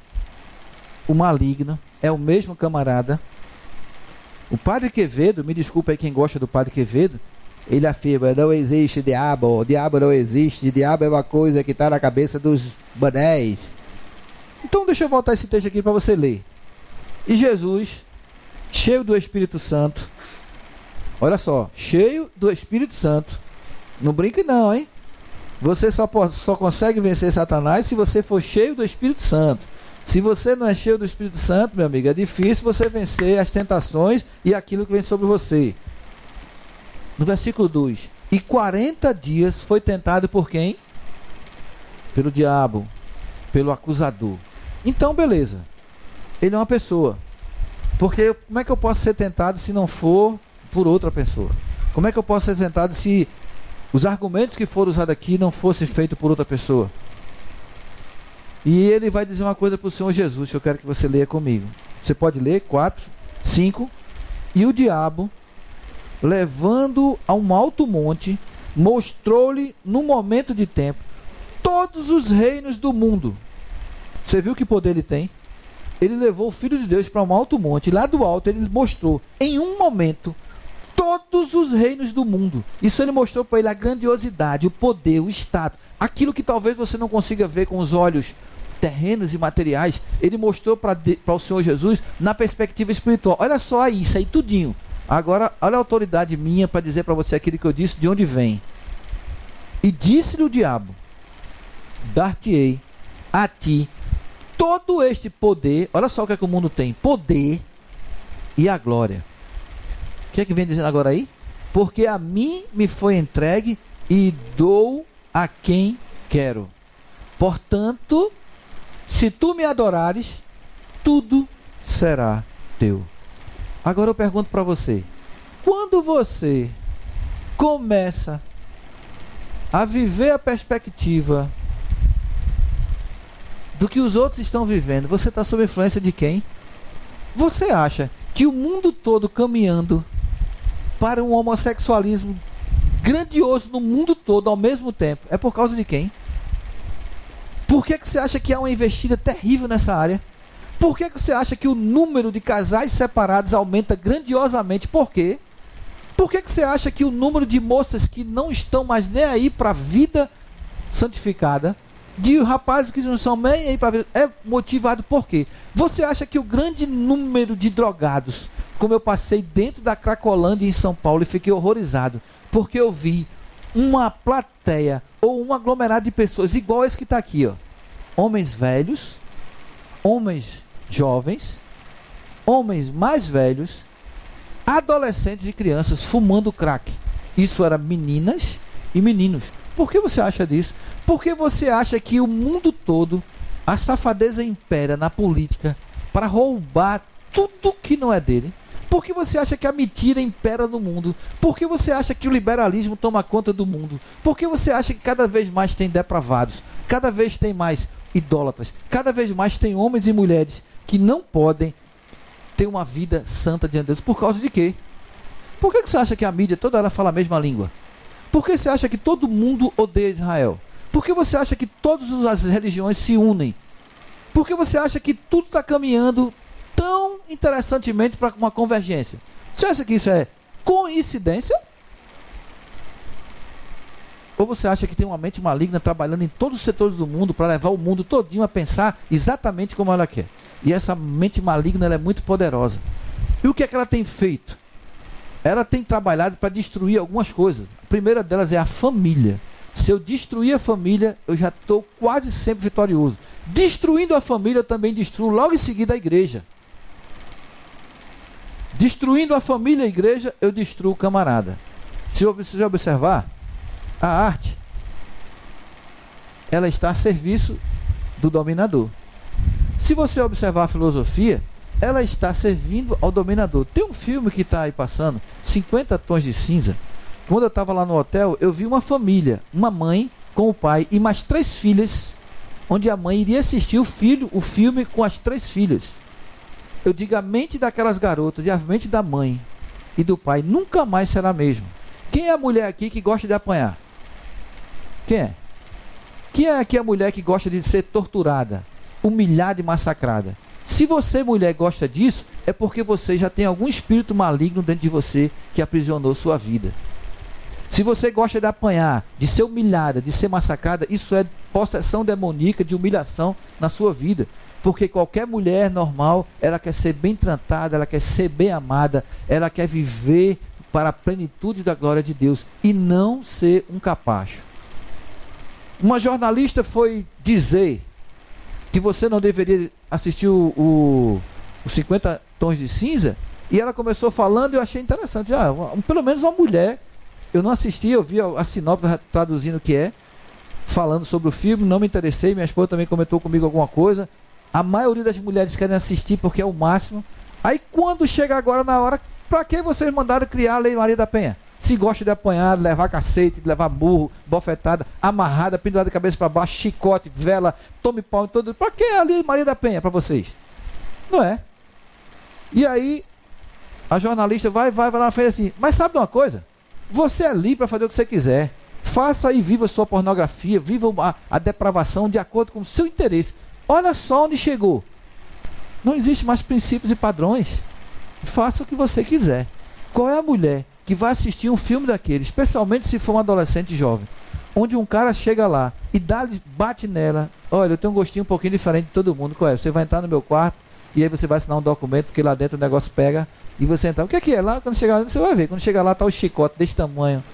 o maligno, é o mesmo camarada. O Padre Quevedo, me desculpa aí quem gosta do Padre Quevedo, ele afirma: não existe diabo, o diabo não existe, o diabo é uma coisa que está na cabeça dos banés. Então deixa eu voltar esse texto aqui para você ler. E Jesus, cheio do Espírito Santo, olha só, cheio do Espírito Santo, não brinque não, hein? Você só consegue vencer Satanás se você for cheio do Espírito Santo. Se você não é cheio do Espírito Santo, meu amigo, é difícil você vencer as tentações e aquilo que vem sobre você. No versículo 2: e 40 dias foi tentado por quem? Pelo diabo, pelo acusador. Então, beleza. Ele é uma pessoa. Porque como é que eu posso ser tentado se não for por outra pessoa? Como é que eu posso ser tentado se os argumentos que foram usados aqui não fossem feitos por outra pessoa? E ele vai dizer uma coisa para o Senhor Jesus, que eu quero que você leia comigo. Você pode ler? 4, 5. E o diabo, levando a um alto monte, mostrou-lhe, num momento de tempo, todos os reinos do mundo. Você viu que poder ele tem? Ele levou o Filho de Deus para um alto monte, e lá do alto ele mostrou, em um momento, todos os reinos do mundo. Isso ele mostrou para ele a grandiosidade, o poder, o status, aquilo que talvez você não consiga ver com os olhos terrenos e materiais. Ele mostrou para o Senhor Jesus na perspectiva espiritual. Olha só isso aí, tudinho. Agora, olha a autoridade minha para dizer para você aquilo que eu disse, de onde vem. E disse-lhe o diabo: dar-te-ei a ti todo este poder. Olha só o que é que o mundo tem: poder e a glória. O que é que vem dizendo agora aí? Porque a mim me foi entregue e dou a quem quero. Portanto, se tu me adorares, tudo será teu. Agora eu pergunto para você: quando você começa a viver a perspectiva do que os outros estão vivendo, você está sob influência de quem? Você acha que o mundo todo caminhando para um homossexualismo grandioso no mundo todo ao mesmo tempo é por causa de quem? Por que você acha que há uma investida terrível nessa área? Por que você acha que o número de casais separados aumenta grandiosamente? Por quê? Por que você acha que o número de moças que não estão mais nem aí para a vida santificada, de rapazes que não são nem aí para a vida, é motivado por quê? Você acha que o grande número de drogados, como eu passei dentro da Cracolândia em São Paulo e fiquei horrorizado, porque eu vi uma plateia ou um aglomerado de pessoas igual esse que está aqui, ó. Homens velhos, homens jovens, homens mais velhos, adolescentes e crianças fumando crack. Isso era meninas e meninos. Por que você acha disso? Porque você acha que o mundo todo, a safadeza impera na política para roubar tudo que não é dele? Por que você acha que a mentira impera no mundo? Por que você acha que o liberalismo toma conta do mundo? Por que você acha que cada vez mais tem depravados? Cada vez tem mais idólatras? Cada vez mais tem homens e mulheres que não podem ter uma vida santa diante de Deus? Por causa de quê? Por que você acha que a mídia toda hora fala a mesma língua? Por que você acha que todo mundo odeia Israel? Por que você acha que todas as religiões se unem? Por que você acha que tudo está caminhando tão interessantemente para uma convergência? Você acha que isso é coincidência? Ou você acha que tem uma mente maligna trabalhando em todos os setores do mundo para levar o mundo todinho a pensar exatamente como ela quer? E essa mente maligna ela é muito poderosa. E o que é que ela tem feito? Ela tem trabalhado para destruir algumas coisas. A primeira delas é a família. Se eu destruir a família, eu já estou quase sempre vitorioso. Destruindo a família, eu também destruo logo em seguida a igreja. Destruindo a família e a igreja, eu destruo o camarada. Se você observar, a arte, ela está a serviço do dominador. Se você observar a filosofia, ela está servindo ao dominador. Tem um filme que está aí passando, 50 Tons de Cinza. Quando eu estava lá no hotel, eu vi uma família, uma mãe com o pai e mais 3 filhas, onde a mãe iria assistir o filme com as 3 filhas. Eu digo, a mente daquelas garotas e a mente da mãe e do pai nunca mais será a mesma. Quem é a mulher aqui que gosta de apanhar? Quem é? Quem é aqui a mulher que gosta de ser torturada, humilhada e massacrada? Se você, mulher, gosta disso, é porque você já tem algum espírito maligno dentro de você que aprisionou sua vida. Se você gosta de apanhar, de ser humilhada, de ser massacrada, isso é possessão demoníaca de humilhação na sua vida. Porque qualquer mulher normal, ela quer ser bem tratada, ela quer ser bem amada, ela quer viver para a plenitude da glória de Deus e não ser um capacho. Uma jornalista foi dizer que você não deveria assistir o 50 Tons de Cinza, e ela começou falando e eu achei interessante. Pelo menos uma mulher, eu não assisti, eu vi a sinopse traduzindo o que é, falando sobre o filme, não me interessei, minha esposa também comentou comigo alguma coisa. A maioria das mulheres querem assistir porque é o máximo. Aí quando chega agora na hora, para que vocês mandaram criar a Lei Maria da Penha? Se gosta de apanhar, levar cacete, levar burro, bofetada, amarrada, pendurada de cabeça para baixo, chicote, vela, tome pau, todo. Para que a Lei Maria da Penha para vocês? Não é? E aí a jornalista vai lá na frente assim, mas sabe de uma coisa? Você é livre para fazer o que você quiser. Faça e viva a sua pornografia, viva a depravação de acordo com o seu interesse. Olha só onde chegou. Não existe mais princípios e padrões. Faça o que você quiser. Qual é a mulher que vai assistir um filme daquele, especialmente se for um adolescente jovem, onde um cara chega lá e bate nela, olha, eu tenho um gostinho um pouquinho diferente de todo mundo, qual é? Você vai entrar no meu quarto e aí você vai assinar um documento, porque lá dentro o negócio pega, e você entra, o que é? Lá, quando chegar lá, você vai ver, quando chegar lá tá o chicote desse tamanho,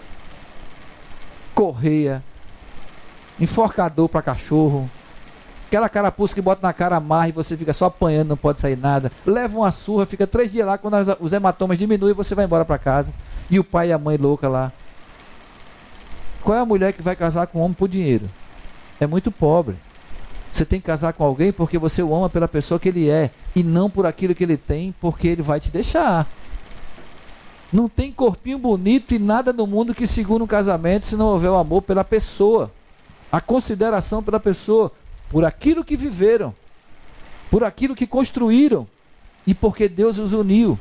correia, enforcador para cachorro, Aquela carapuça que bota na cara, amarra e você fica só apanhando, não pode sair nada. Leva uma surra, fica 3 dias lá, quando os hematomas diminuem, você vai embora para casa. E o pai e a mãe louca lá. Qual é a mulher que vai casar com um homem por dinheiro? É muito pobre. Você tem que casar com alguém porque você o ama pela pessoa que ele é, e não por aquilo que ele tem, porque ele vai te deixar. Não tem corpinho bonito e nada no mundo que segure um casamento se não houver o amor pela pessoa. A consideração pela pessoa, por aquilo que viveram, por aquilo que construíram, e porque Deus os uniu.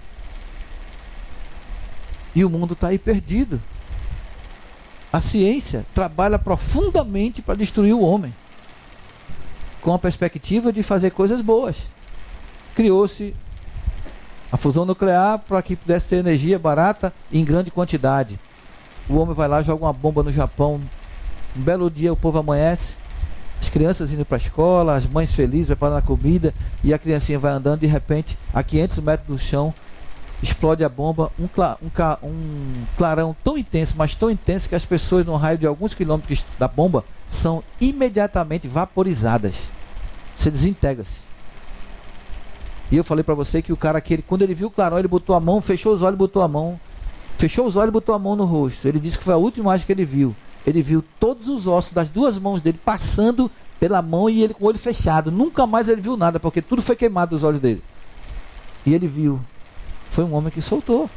E o mundo está aí perdido. A ciência trabalha profundamente para destruir o homem, com a perspectiva de fazer coisas boas. Criou-se a fusão nuclear para que pudesse ter energia barata e em grande quantidade. O homem vai lá, joga uma bomba no Japão. Um belo dia o povo amanhece, as crianças indo para a escola, as mães felizes, preparando a comida, e a criancinha vai andando, de repente, a 500 metros do chão, explode a bomba, um clarão tão intenso, mas tão intenso, que as pessoas no raio de alguns quilômetros da bomba são imediatamente vaporizadas. Você desintegra-se. E eu falei para você que o cara, quando ele viu o clarão, ele botou a mão, fechou os olhos, botou a mão no rosto. Ele disse que foi a última imagem que ele viu. Ele viu todos os ossos das 2 mãos dele passando pela mão, e ele com o olho fechado. Nunca mais ele viu nada, porque tudo foi queimado dos olhos dele. E ele viu. Foi um homem que soltou.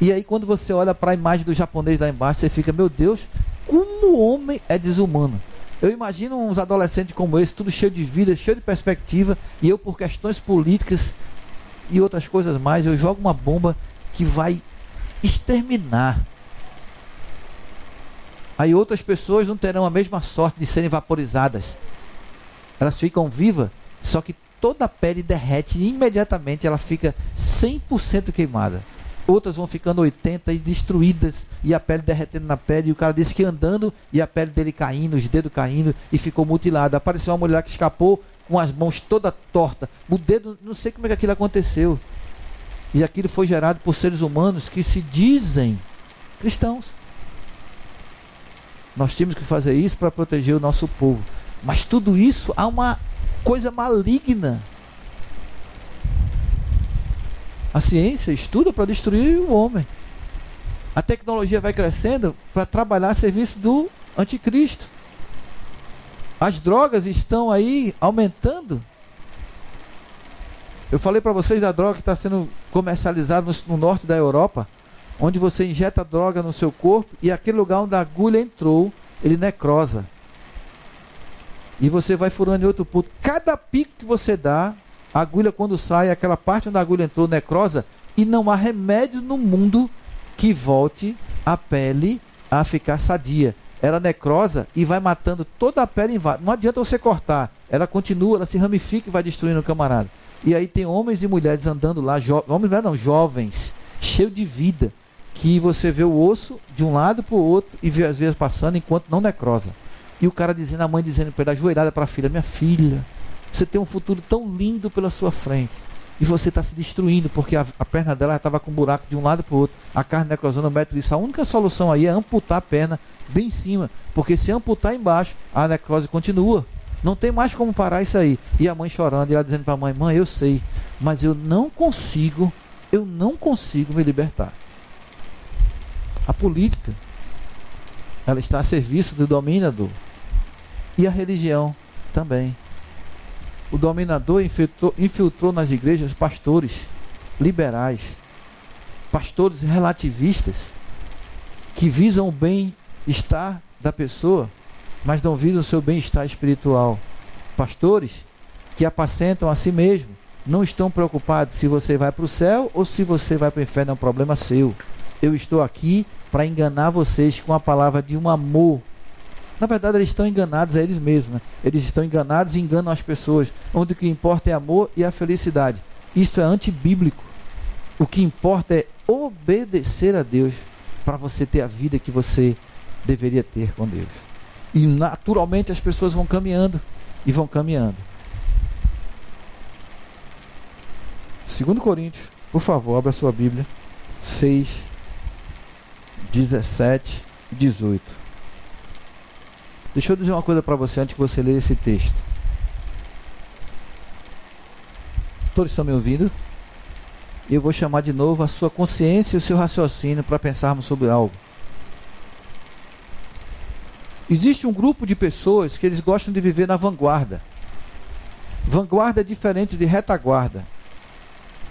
E aí quando você olha para a imagem do japonês lá embaixo, você fica, meu Deus, como o homem é desumano. Eu imagino uns adolescentes como esse, tudo cheio de vida, cheio de perspectiva, e eu, por questões políticas e outras coisas mais, eu jogo uma bomba que vai exterminar. Aí outras pessoas não terão a mesma sorte de serem vaporizadas. Elas ficam vivas, só que toda a pele derrete e imediatamente ela fica 100% queimada. Outras vão ficando 80% e destruídas, e a pele derretendo na pele, e o cara disse que andando, e a pele dele caindo, os dedos caindo, e ficou mutilado. Apareceu uma mulher que escapou com as mãos toda torta, o dedo, não sei como é que aquilo aconteceu. E aquilo foi gerado por seres humanos que se dizem cristãos. Nós temos que fazer isso para proteger o nosso povo. Mas tudo isso há uma coisa maligna. A ciência estuda para destruir o homem. A tecnologia vai crescendo para trabalhar a serviço do anticristo. As drogas estão aí aumentando. Eu falei para vocês da droga que está sendo comercializada no norte da Europa, onde você injeta droga no seu corpo e aquele lugar onde a agulha entrou, ele necrosa. E você vai furando em outro ponto. Cada pico que você dá, a agulha, quando sai, aquela parte onde a agulha entrou, necrosa, e não há remédio no mundo que volte a pele a ficar sadia. Ela necrosa e vai matando toda a pele. Não adianta você cortar, ela continua, ela se ramifica e vai destruindo o camarada. E aí tem homens e mulheres andando lá, jovens, cheios de vida, que você vê o osso de um lado para o outro e vê às vezes passando enquanto não necrosa. E o cara dizendo, a mãe dizendo para ele, ajoelhada para a filha, minha filha, você tem um futuro tão lindo pela sua frente, e você está se destruindo, porque a perna dela estava com um buraco de um lado para o outro, a carne necrosando mete isso. A única solução aí é amputar a perna bem em cima, porque se amputar embaixo, a necrose continua. Não tem mais como parar isso aí. E a mãe chorando, e ela dizendo para a mãe, mãe, eu sei, mas eu não consigo me libertar. A política, ela está a serviço do dominador. E a religião também. O dominador infiltrou nas igrejas pastores liberais, pastores relativistas, que visam o bem-estar da pessoa, mas não visam o seu bem-estar espiritual. Pastores que apacentam a si mesmo, não estão preocupados se você vai para o céu ou se você vai para o inferno, é um problema seu. Eu estou aqui para enganar vocês com a palavra de um amor. Na verdade, eles estão enganados a eles mesmos, né? Eles estão enganados e enganam as pessoas, onde o que importa é amor e a felicidade. Isso é antibíblico. O que importa é obedecer a Deus para você ter a vida que você deveria ter com Deus. E naturalmente as pessoas vão caminhando e vão caminhando. 2 Coríntios, por favor, abra sua Bíblia, 6, 17 e 18. Deixa eu dizer uma coisa para você antes que você leia esse texto. Todos estão me ouvindo? Eu vou chamar de novo a sua consciência e o seu raciocínio para pensarmos sobre algo. Existe um grupo de pessoas que eles gostam de viver na vanguarda. Vanguarda é diferente de retaguarda.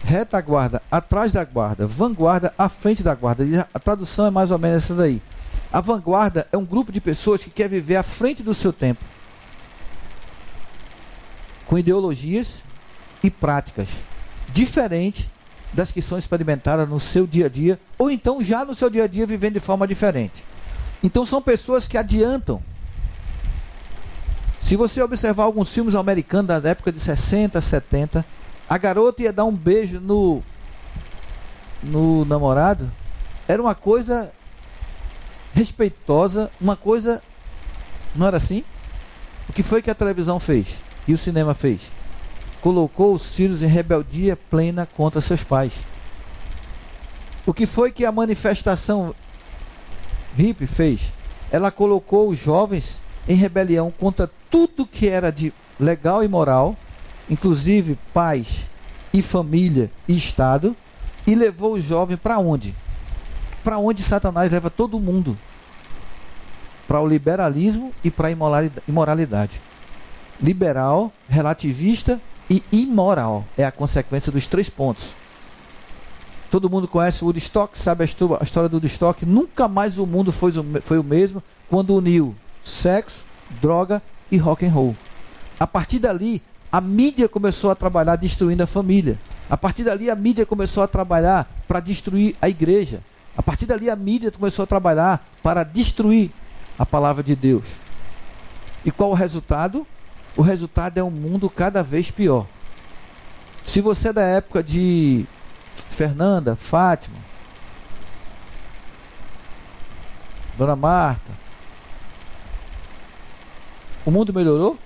Retaguarda, atrás da guarda. Vanguarda, à frente da guarda. E a tradução é mais ou menos essa daí. A vanguarda é um grupo de pessoas que quer viver à frente do seu tempo, com ideologias e práticas diferentes das que são experimentadas no seu dia a dia, ou então já no seu dia a dia vivendo de forma diferente. Então são pessoas que adiantam. Se você observar alguns filmes americanos da época de 60, 70, a garota ia dar um beijo no namorado, era uma coisa respeitosa, uma coisa... Não era assim? O que foi que a televisão fez? E o cinema fez? Colocou os filhos em rebeldia plena contra seus pais. O que foi que a manifestação hippie fez? Ela colocou os jovens em rebelião contra tudo que era de legal e moral, inclusive pais e família e Estado, e levou o jovem para onde? Para onde Satanás leva todo mundo? Para o liberalismo e para a imoralidade. Liberal, relativista e imoral é a consequência dos 3 pontos. Todo mundo conhece o Woodstock, sabe a história do Woodstock. Nunca mais o mundo foi o mesmo quando uniu sexo, droga e rock and roll. A partir dali, a mídia começou a trabalhar destruindo a família. A partir dali, a mídia começou a trabalhar para destruir a igreja. A partir dali, a mídia começou a trabalhar para destruir a palavra de Deus. E qual o resultado? O resultado é um mundo cada vez pior. Se você é da época de Fernanda, Fátima, Dona Marta, o mundo melhorou?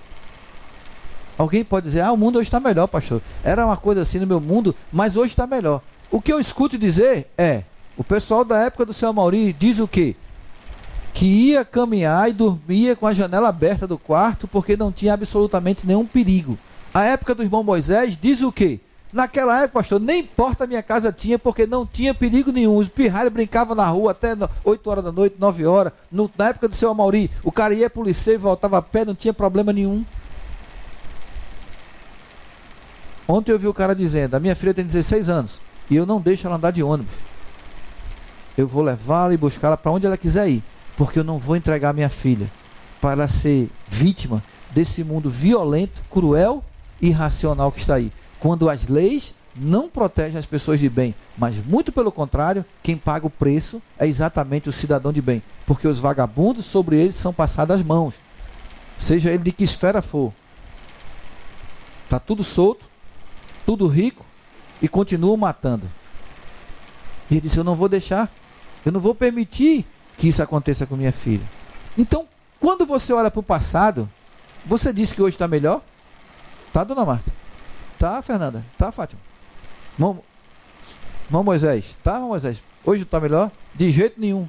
Alguém pode dizer, o mundo hoje está melhor, pastor. Era uma coisa assim no meu mundo, mas hoje está melhor. O que eu escuto dizer é, o pessoal da época do seu Amaury diz o quê? Que ia caminhar e dormia com a janela aberta do quarto porque não tinha absolutamente nenhum perigo. A época do irmão Moisés diz o quê? Naquela época, pastor, nem porta a minha casa tinha porque não tinha perigo nenhum. Os pirralhos brincavam na rua até 8 horas da noite, 9 horas. Na época do seu Amaury, o cara ia policiar e voltava a pé, não tinha problema nenhum. Ontem eu vi o cara dizendo, a minha filha tem 16 anos e eu não deixo ela andar de ônibus. Eu vou levá-la e buscá-la para onde ela quiser ir, porque eu não vou entregar minha filha para ela ser vítima desse mundo violento, cruel e irracional que está aí. Quando as leis não protegem as pessoas de bem, mas muito pelo contrário, quem paga o preço é exatamente o cidadão de bem, porque os vagabundos sobre eles são passadas as mãos, seja ele de que esfera for. Está tudo solto, tudo rico e continuam matando. E ele disse, eu não vou deixar, eu não vou permitir que isso aconteça com minha filha. Então, quando você olha para o passado, você disse que hoje está melhor? Tá, dona Marta? Tá, Fernanda? Tá, Fátima? Irmão Moisés? Tá, irmão Moisés? Hoje está melhor? De jeito nenhum.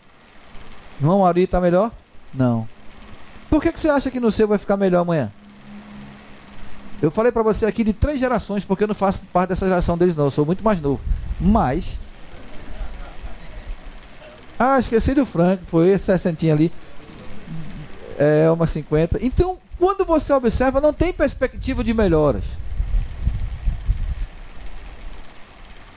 Irmão Ari está melhor? Não. Por que você acha que no seu vai ficar melhor amanhã? Eu falei para você aqui de 3 gerações, porque eu não faço parte dessa geração deles não, eu sou muito mais novo. Mas... esqueci do Frank, foi esse 60 ali. É, uma 50. Então, quando você observa, não tem perspectiva de melhoras.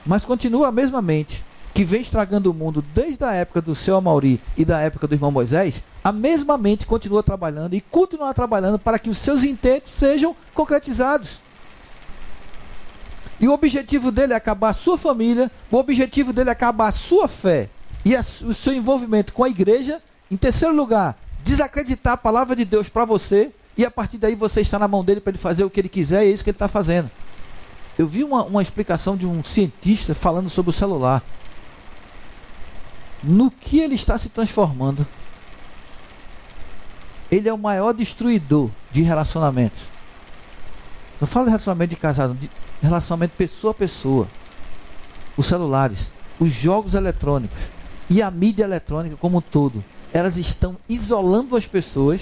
Mas continua a mesma mente que vem estragando o mundo desde a época do seu Amaury e da época do irmão Moisés, a mesma mente continua trabalhando e continuará trabalhando para que os seus intentos sejam concretizados. E o objetivo dele é acabar a sua família, o objetivo dele é acabar a sua fé e o seu envolvimento com a igreja. Em terceiro lugar, desacreditar a palavra de Deus para você, e a partir daí você está na mão dele para ele fazer o que ele quiser, e é isso que ele está fazendo. Eu vi uma explicação de um cientista falando sobre o celular. No que ele está se transformando. Ele é o maior destruidor de relacionamentos. Não falo de relacionamento de casado, de relacionamento pessoa a pessoa. Os celulares, os jogos eletrônicos e a mídia eletrônica como um todo, elas estão isolando as pessoas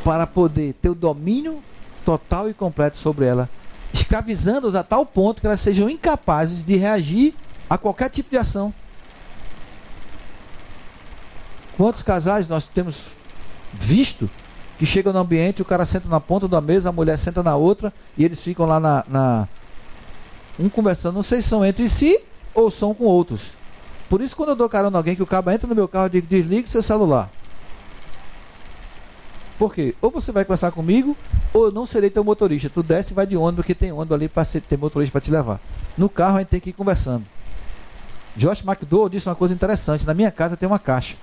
para poder ter o domínio total e completo sobre ela escravizando-os a tal ponto que elas sejam incapazes de reagir a qualquer tipo de ação. Quantos casais nós temos visto que chegam no ambiente, o cara senta na ponta da mesa, a mulher senta na outra, e eles ficam lá um conversando, não sei se são entre si ou são com outros. Por isso, quando eu dou carona a alguém, que o cara entra no meu carro, eu digo, desligue seu celular. Por quê? Ou você vai conversar comigo, ou eu não serei teu motorista. Tu desce e vai de ônibus, porque tem ônibus ali para ter motorista para te levar. No carro a gente tem que ir conversando. Josh McDowell disse uma coisa interessante. Na minha casa tem uma caixa.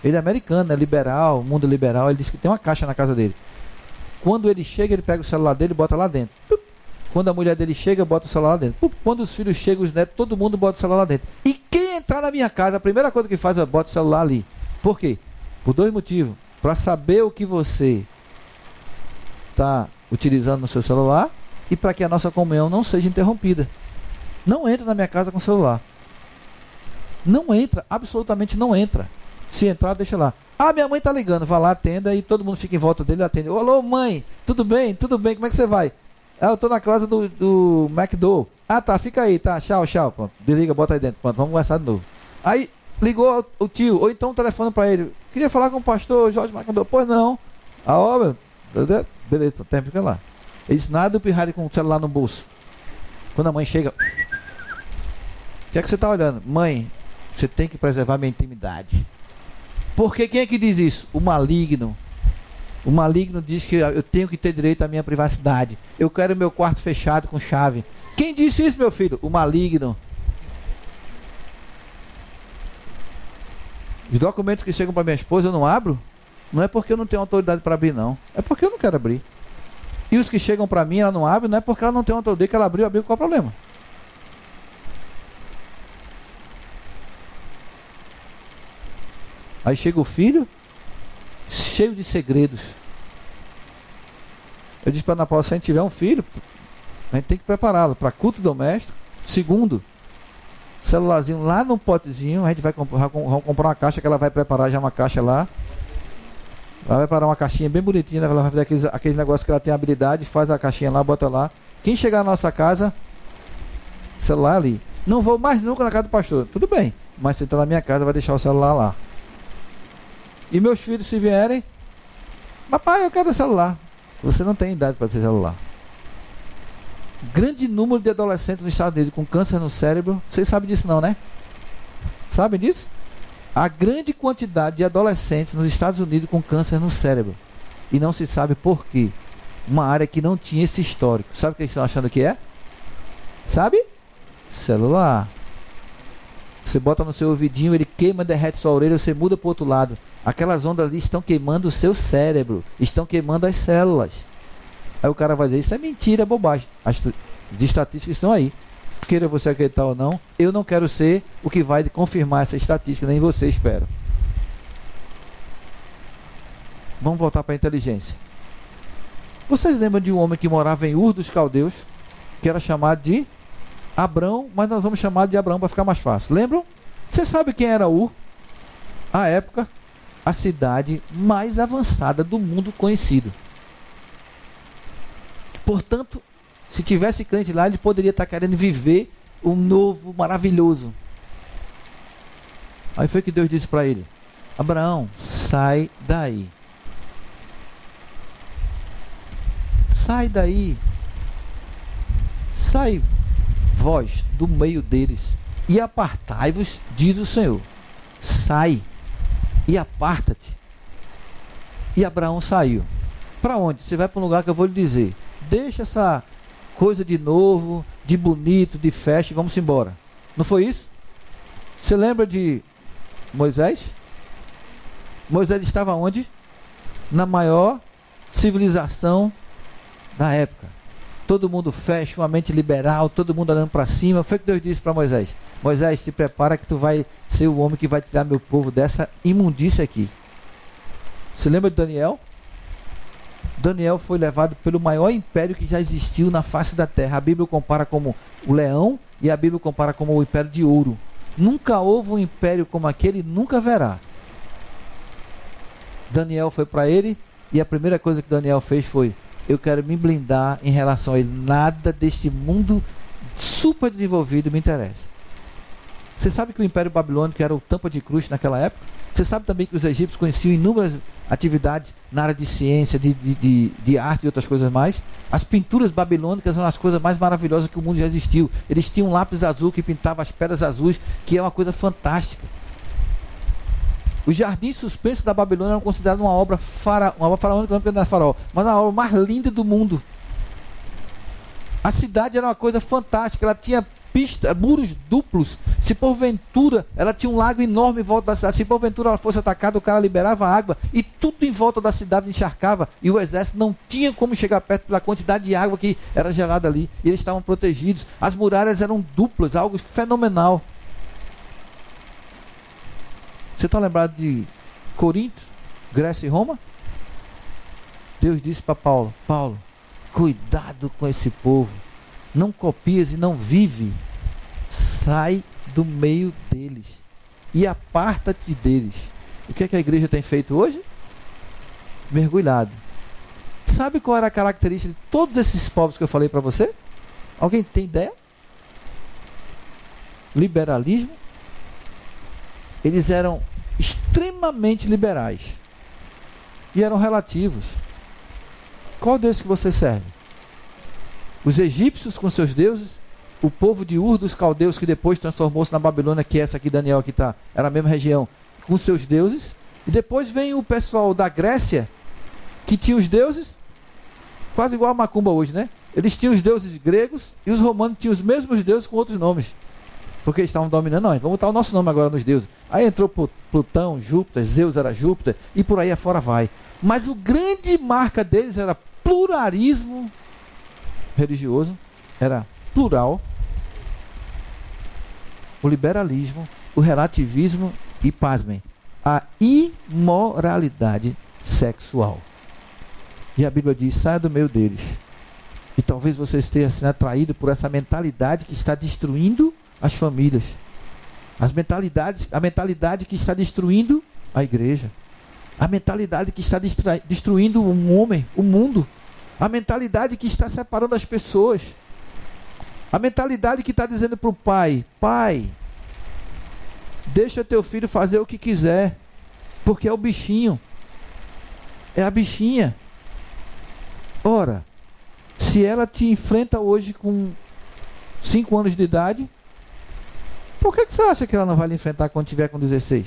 Ele é americano, é liberal, mundo liberal. Ele disse que tem uma caixa na casa dele. Quando ele chega, ele pega o celular dele e bota lá dentro. Quando a mulher dele chega, bota o celular lá dentro. Quando os filhos chegam, os netos, todo mundo bota o celular lá dentro. E quem entrar na minha casa, a primeira coisa que faz é bota o celular ali. Por quê? Por dois motivos. Para saber o que você está utilizando no seu celular e para que a nossa comunhão não seja interrompida. Não entra na minha casa com celular. Não entra, absolutamente não entra. Se entrar, deixa lá. Ah, minha mãe está ligando, vai lá, atenda e todo mundo fica em volta dele e atende. Alô, mãe, tudo bem? Tudo bem, como é que você vai? Ah, eu estou na casa do McDowell. Ah, tá, fica aí, tá, tchau, tchau. Pronto, desliga, bota aí dentro, pronto, vamos conversar de novo. Aí, ligou o tio, ou então o telefone para ele. Queria falar com o pastor Jorge McDowell. Pois não. A obra, beleza, o tempo fica lá. Ele disse, nada do pirralho com o celular no bolso. Quando a mãe chega, o que é que você está olhando? Mãe, você tem que preservar minha intimidade. Porque quem é que diz isso? O maligno. O maligno diz que eu tenho que ter direito à minha privacidade. Eu quero meu quarto fechado com chave. Quem disse isso, meu filho? O maligno. Os documentos que chegam para minha esposa eu não abro. Não é porque eu não tenho autoridade para abrir, não. É porque eu não quero abrir. E os que chegam para mim, ela não abre, não é porque ela não tem autoridade, que ela abriu, qual é o problema? Aí chega o filho, cheio de segredos. Eu disse para Ana Paula, se a gente tiver um filho, a gente tem que prepará-lo para culto doméstico. Segundo, celularzinho lá no potezinho, a gente vai comprar uma caixa que ela vai preparar já uma caixa lá. Ela vai preparar uma caixinha bem bonitinha, ela vai fazer aquele negócio que ela tem habilidade, faz a caixinha lá, bota lá. Quem chegar na nossa casa, celular ali. Não vou mais nunca na casa do pastor. Tudo bem, mas você está na minha casa, vai deixar o celular lá. E meus filhos, se vierem, papai, eu quero celular. Você não tem idade para ter celular. Grande número de adolescentes nos Estados Unidos com câncer no cérebro. Vocês sabem disso não, né? Sabem disso? A grande quantidade de adolescentes nos Estados Unidos com câncer no cérebro. E não se sabe por quê. Uma área que não tinha esse histórico. Sabe o que eles estão achando que é? Sabe? Celular. Você bota no seu ouvidinho, ele queima, derrete sua orelha, você muda para o outro lado. Aquelas ondas ali estão queimando o seu cérebro. Estão queimando as células. Aí o cara vai dizer, isso é mentira, é bobagem. As estatísticas estão aí. Queira você acreditar ou não, eu não quero ser o que vai confirmar essa estatística, nem você, espero. Vamos voltar para a inteligência. Vocês lembram de um homem que morava em Ur dos Caldeus, que era chamado de Abrão, mas nós vamos chamar de Abraão para ficar mais fácil. Lembram? Você sabe quem era Ur? À época, a cidade mais avançada do mundo conhecido. Portanto, se tivesse crente lá, ele poderia estar querendo viver o novo, maravilhoso. Aí foi que Deus disse para ele, Abraão, sai daí. Sai daí. Sai, vós, do meio deles, e apartai-vos, diz o Senhor. Sai e aparta-te. E Abraão saiu. Para onde? Você vai para um lugar que eu vou lhe dizer. Deixa essa coisa de novo, de bonito, de festa, e vamos embora. Não foi isso? Você lembra de Moisés? Moisés estava onde? Na maior civilização da época. Todo mundo fecha, uma mente liberal, todo mundo olhando para cima. Foi o que Deus disse para Moisés. Moisés, se prepara que tu vai ser o homem que vai tirar meu povo dessa imundícia aqui. Você lembra de Daniel? Daniel foi levado pelo maior império que já existiu na face da terra. A Bíblia o compara como o leão e a Bíblia o compara como o império de ouro. Nunca houve um império como aquele, nunca haverá. Daniel foi para ele e a primeira coisa que Daniel fez foi eu quero me blindar em relação a ele. Nada deste mundo super desenvolvido me interessa. Você sabe que o Império Babilônico era o tampa de cruz naquela época? Você sabe também que os egípcios conheciam inúmeras atividades na área de ciência, de arte e outras coisas mais? As pinturas babilônicas eram as coisas mais maravilhosas que o mundo já existiu. Eles tinham um lápis azul que pintava as pedras azuis, que é uma coisa fantástica. Os jardins suspensos da Babilônia eram considerados uma obra faraônica, não porque não era faraó, mas a obra mais linda do mundo. A cidade era uma coisa fantástica, ela tinha muros duplos. Se porventura ela tinha um lago enorme em volta da cidade, se porventura ela fosse atacada, o cara liberava água e tudo em volta da cidade encharcava e o exército não tinha como chegar perto pela quantidade de água que era gerada ali, e eles estavam protegidos. As muralhas eram duplas, algo fenomenal. Você está lembrado de Corinto, Grécia e Roma? Deus disse para Paulo: Paulo, cuidado com esse povo, não copias e não vive, sai do meio deles e aparta-te deles. O que é que a igreja tem feito hoje? Mergulhado. Sabe qual era a característica de todos esses povos que eu falei para você? Alguém tem ideia? Liberalismo. Eles eram extremamente liberais e eram relativos. Qual Deus que você serve? Os egípcios com seus deuses, o povo de Ur dos caldeus, que depois transformou-se na Babilônia, que é essa aqui, Daniel, que está, era a mesma região, com seus deuses. E depois vem o pessoal da Grécia, que tinha os deuses, quase igual a Macumba hoje, né? Eles tinham os deuses gregos e os romanos tinham os mesmos deuses com outros nomes, porque eles estavam dominando. Não, vamos botar o nosso nome agora nos deuses. Aí entrou Plutão, Júpiter, Zeus era Júpiter, e por aí afora vai. Mas o grande marca deles era pluralismo religioso, era plural, o liberalismo, o relativismo e, pasmem, a imoralidade sexual. E a Bíblia diz: saia do meio deles. E talvez você esteja sendo atraído por essa mentalidade que está destruindo as famílias, a mentalidade que está destruindo a igreja, a mentalidade que está destruindo o homem, o mundo, a mentalidade que está separando as pessoas, a mentalidade que está dizendo para o pai: pai, deixa teu filho fazer o que quiser, porque é o bichinho, é a bichinha. Ora, se ela te enfrenta hoje com 5 anos de idade, por que você acha que ela não vai lhe enfrentar quando tiver com 16?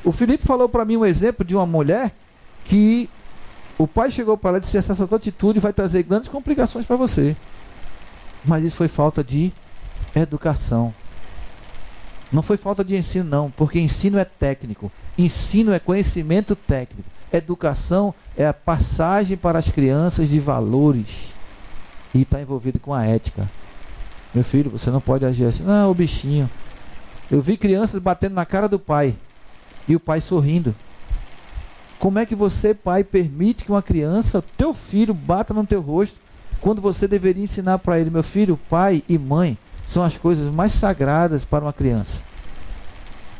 O Felipe falou para mim um exemplo de uma mulher que o pai chegou para ela e disse: essa sua atitude vai trazer grandes complicações para você. Mas isso foi falta de educação. Não foi falta de ensino, não, porque ensino é técnico, ensino é conhecimento técnico, educação é a passagem para as crianças de valores, e está envolvido com a ética. Meu filho, você não pode agir assim. Não, o bichinho. Eu vi crianças batendo na cara do pai e o pai sorrindo. Como é que você, pai, permite que uma criança, teu filho, bata no teu rosto, quando você deveria ensinar para ele: meu filho, pai e mãe são as coisas mais sagradas para uma criança?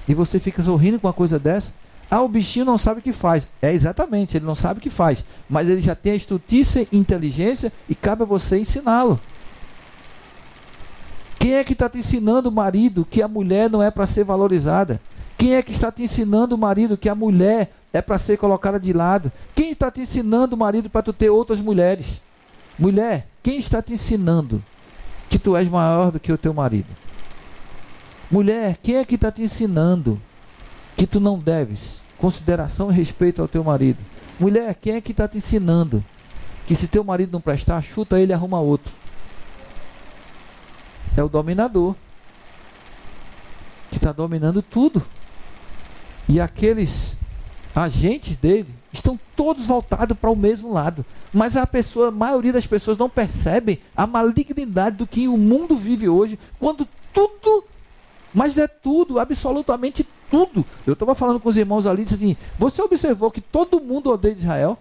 E você fica sorrindo com uma coisa dessa? Ah, o bichinho não sabe o que faz. É, exatamente, ele não sabe o que faz, mas ele já tem a estultícia e inteligência, e cabe a você ensiná-lo. Quem é que está te ensinando, marido, que a mulher não é para ser valorizada? Quem é que está te ensinando, marido, que a mulher é para ser colocada de lado? Quem está te ensinando, marido, para tu ter outras mulheres? Mulher, quem está te ensinando que tu és maior do que o teu marido? Mulher, quem é que está te ensinando que tu não deves consideração e respeito ao teu marido? Mulher, quem é que está te ensinando que se teu marido não prestar, chuta ele e arruma outro? É o dominador que está dominando tudo. E aqueles agentes dele estão todos voltados para o mesmo lado. Mas a maioria das pessoas não percebem a malignidade do que o mundo vive hoje, quando tudo, mas é tudo, absolutamente tudo. Eu estava falando com os irmãos ali e disse assim: você observou que todo mundo odeia Israel?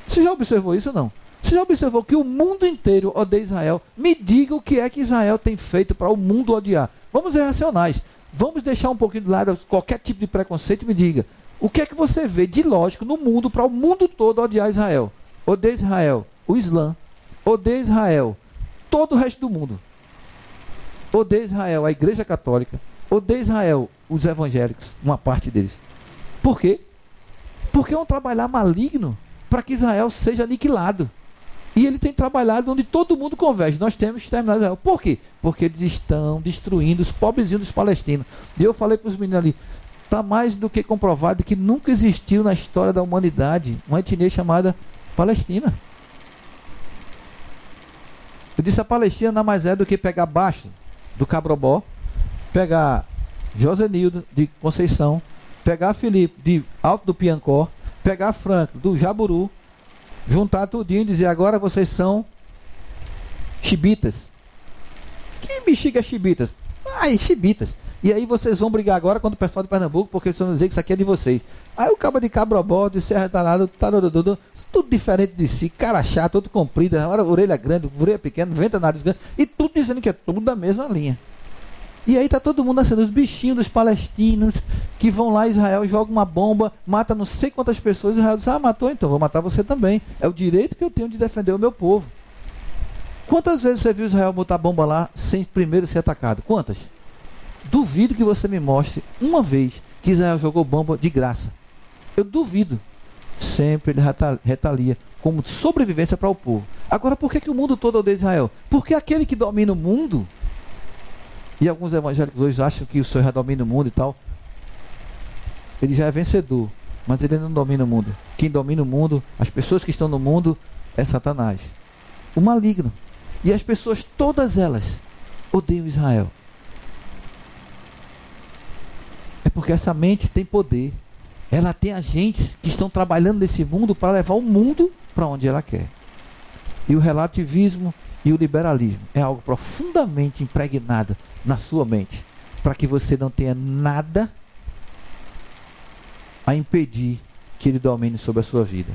Você já observou isso ou não? Você já observou que o mundo inteiro odeia Israel? Me diga o que é que Israel tem feito para o mundo odiar. Vamos ser racionais. Vamos deixar um pouquinho de lado qualquer tipo de preconceito e me diga: o que é que você vê de lógico no mundo para o mundo todo odiar Israel? odeia Israel o Islã, odeia Israel todo o resto do mundo, odeia Israel a Igreja Católica, odeia Israel os evangélicos, uma parte deles. Por quê? Porque é um trabalhar maligno para que Israel seja aniquilado. E ele tem trabalhado onde todo mundo converge. Nós temos que terminar Israel. Por quê? Porque eles estão destruindo os pobrezinhos dos palestinos. E eu falei para os meninos ali, está mais do que comprovado que nunca existiu na história da humanidade uma etnia chamada Palestina. Eu disse, a Palestina nada mais é do que pegar Baixo do Cabrobó, pegar Josenildo de Conceição, pegar Filipe de Alto do Piancó, pegar Franco do Jaburu, juntar tudinho e dizer, agora vocês são xibitas. Que bexiga é xibitas? Ai, xibitas. E aí vocês vão brigar agora contra o pessoal de Pernambuco, porque eles vão dizer que isso aqui é de vocês. Aí o cabo de Cabrobó, de Serra Talado, tudo diferente de si, cara chato, todo comprido, orelha grande, orelha pequena, venta nariz grande, e tudo dizendo que é tudo da mesma linha. E aí tá todo mundo nascendo, os bichinhos dos palestinos, que vão lá, Israel joga uma bomba, mata não sei quantas pessoas, Israel diz, matou, então vou matar você também. É o direito que eu tenho de defender o meu povo. Quantas vezes você viu Israel botar bomba lá, sem primeiro ser atacado? Quantas? Duvido que você me mostre uma vez que Israel jogou bomba de graça. Eu duvido. Sempre ele retalia como sobrevivência para o povo. Agora, por que o mundo todo odeia Israel? Porque aquele que domina o mundo, e alguns evangélicos hoje acham que o Senhor já domina o mundo e tal, ele já é vencedor, mas ele não domina o mundo. Quem domina o mundo, as pessoas que estão no mundo, é Satanás, o maligno. E as pessoas, todas elas, odeiam Israel. É porque essa mente tem poder. Ela tem agentes que estão trabalhando nesse mundo para levar o mundo para onde ela quer. E o relativismo e o liberalismo é algo profundamente impregnado na sua mente, para que você não tenha nada a impedir que ele domine sobre a sua vida.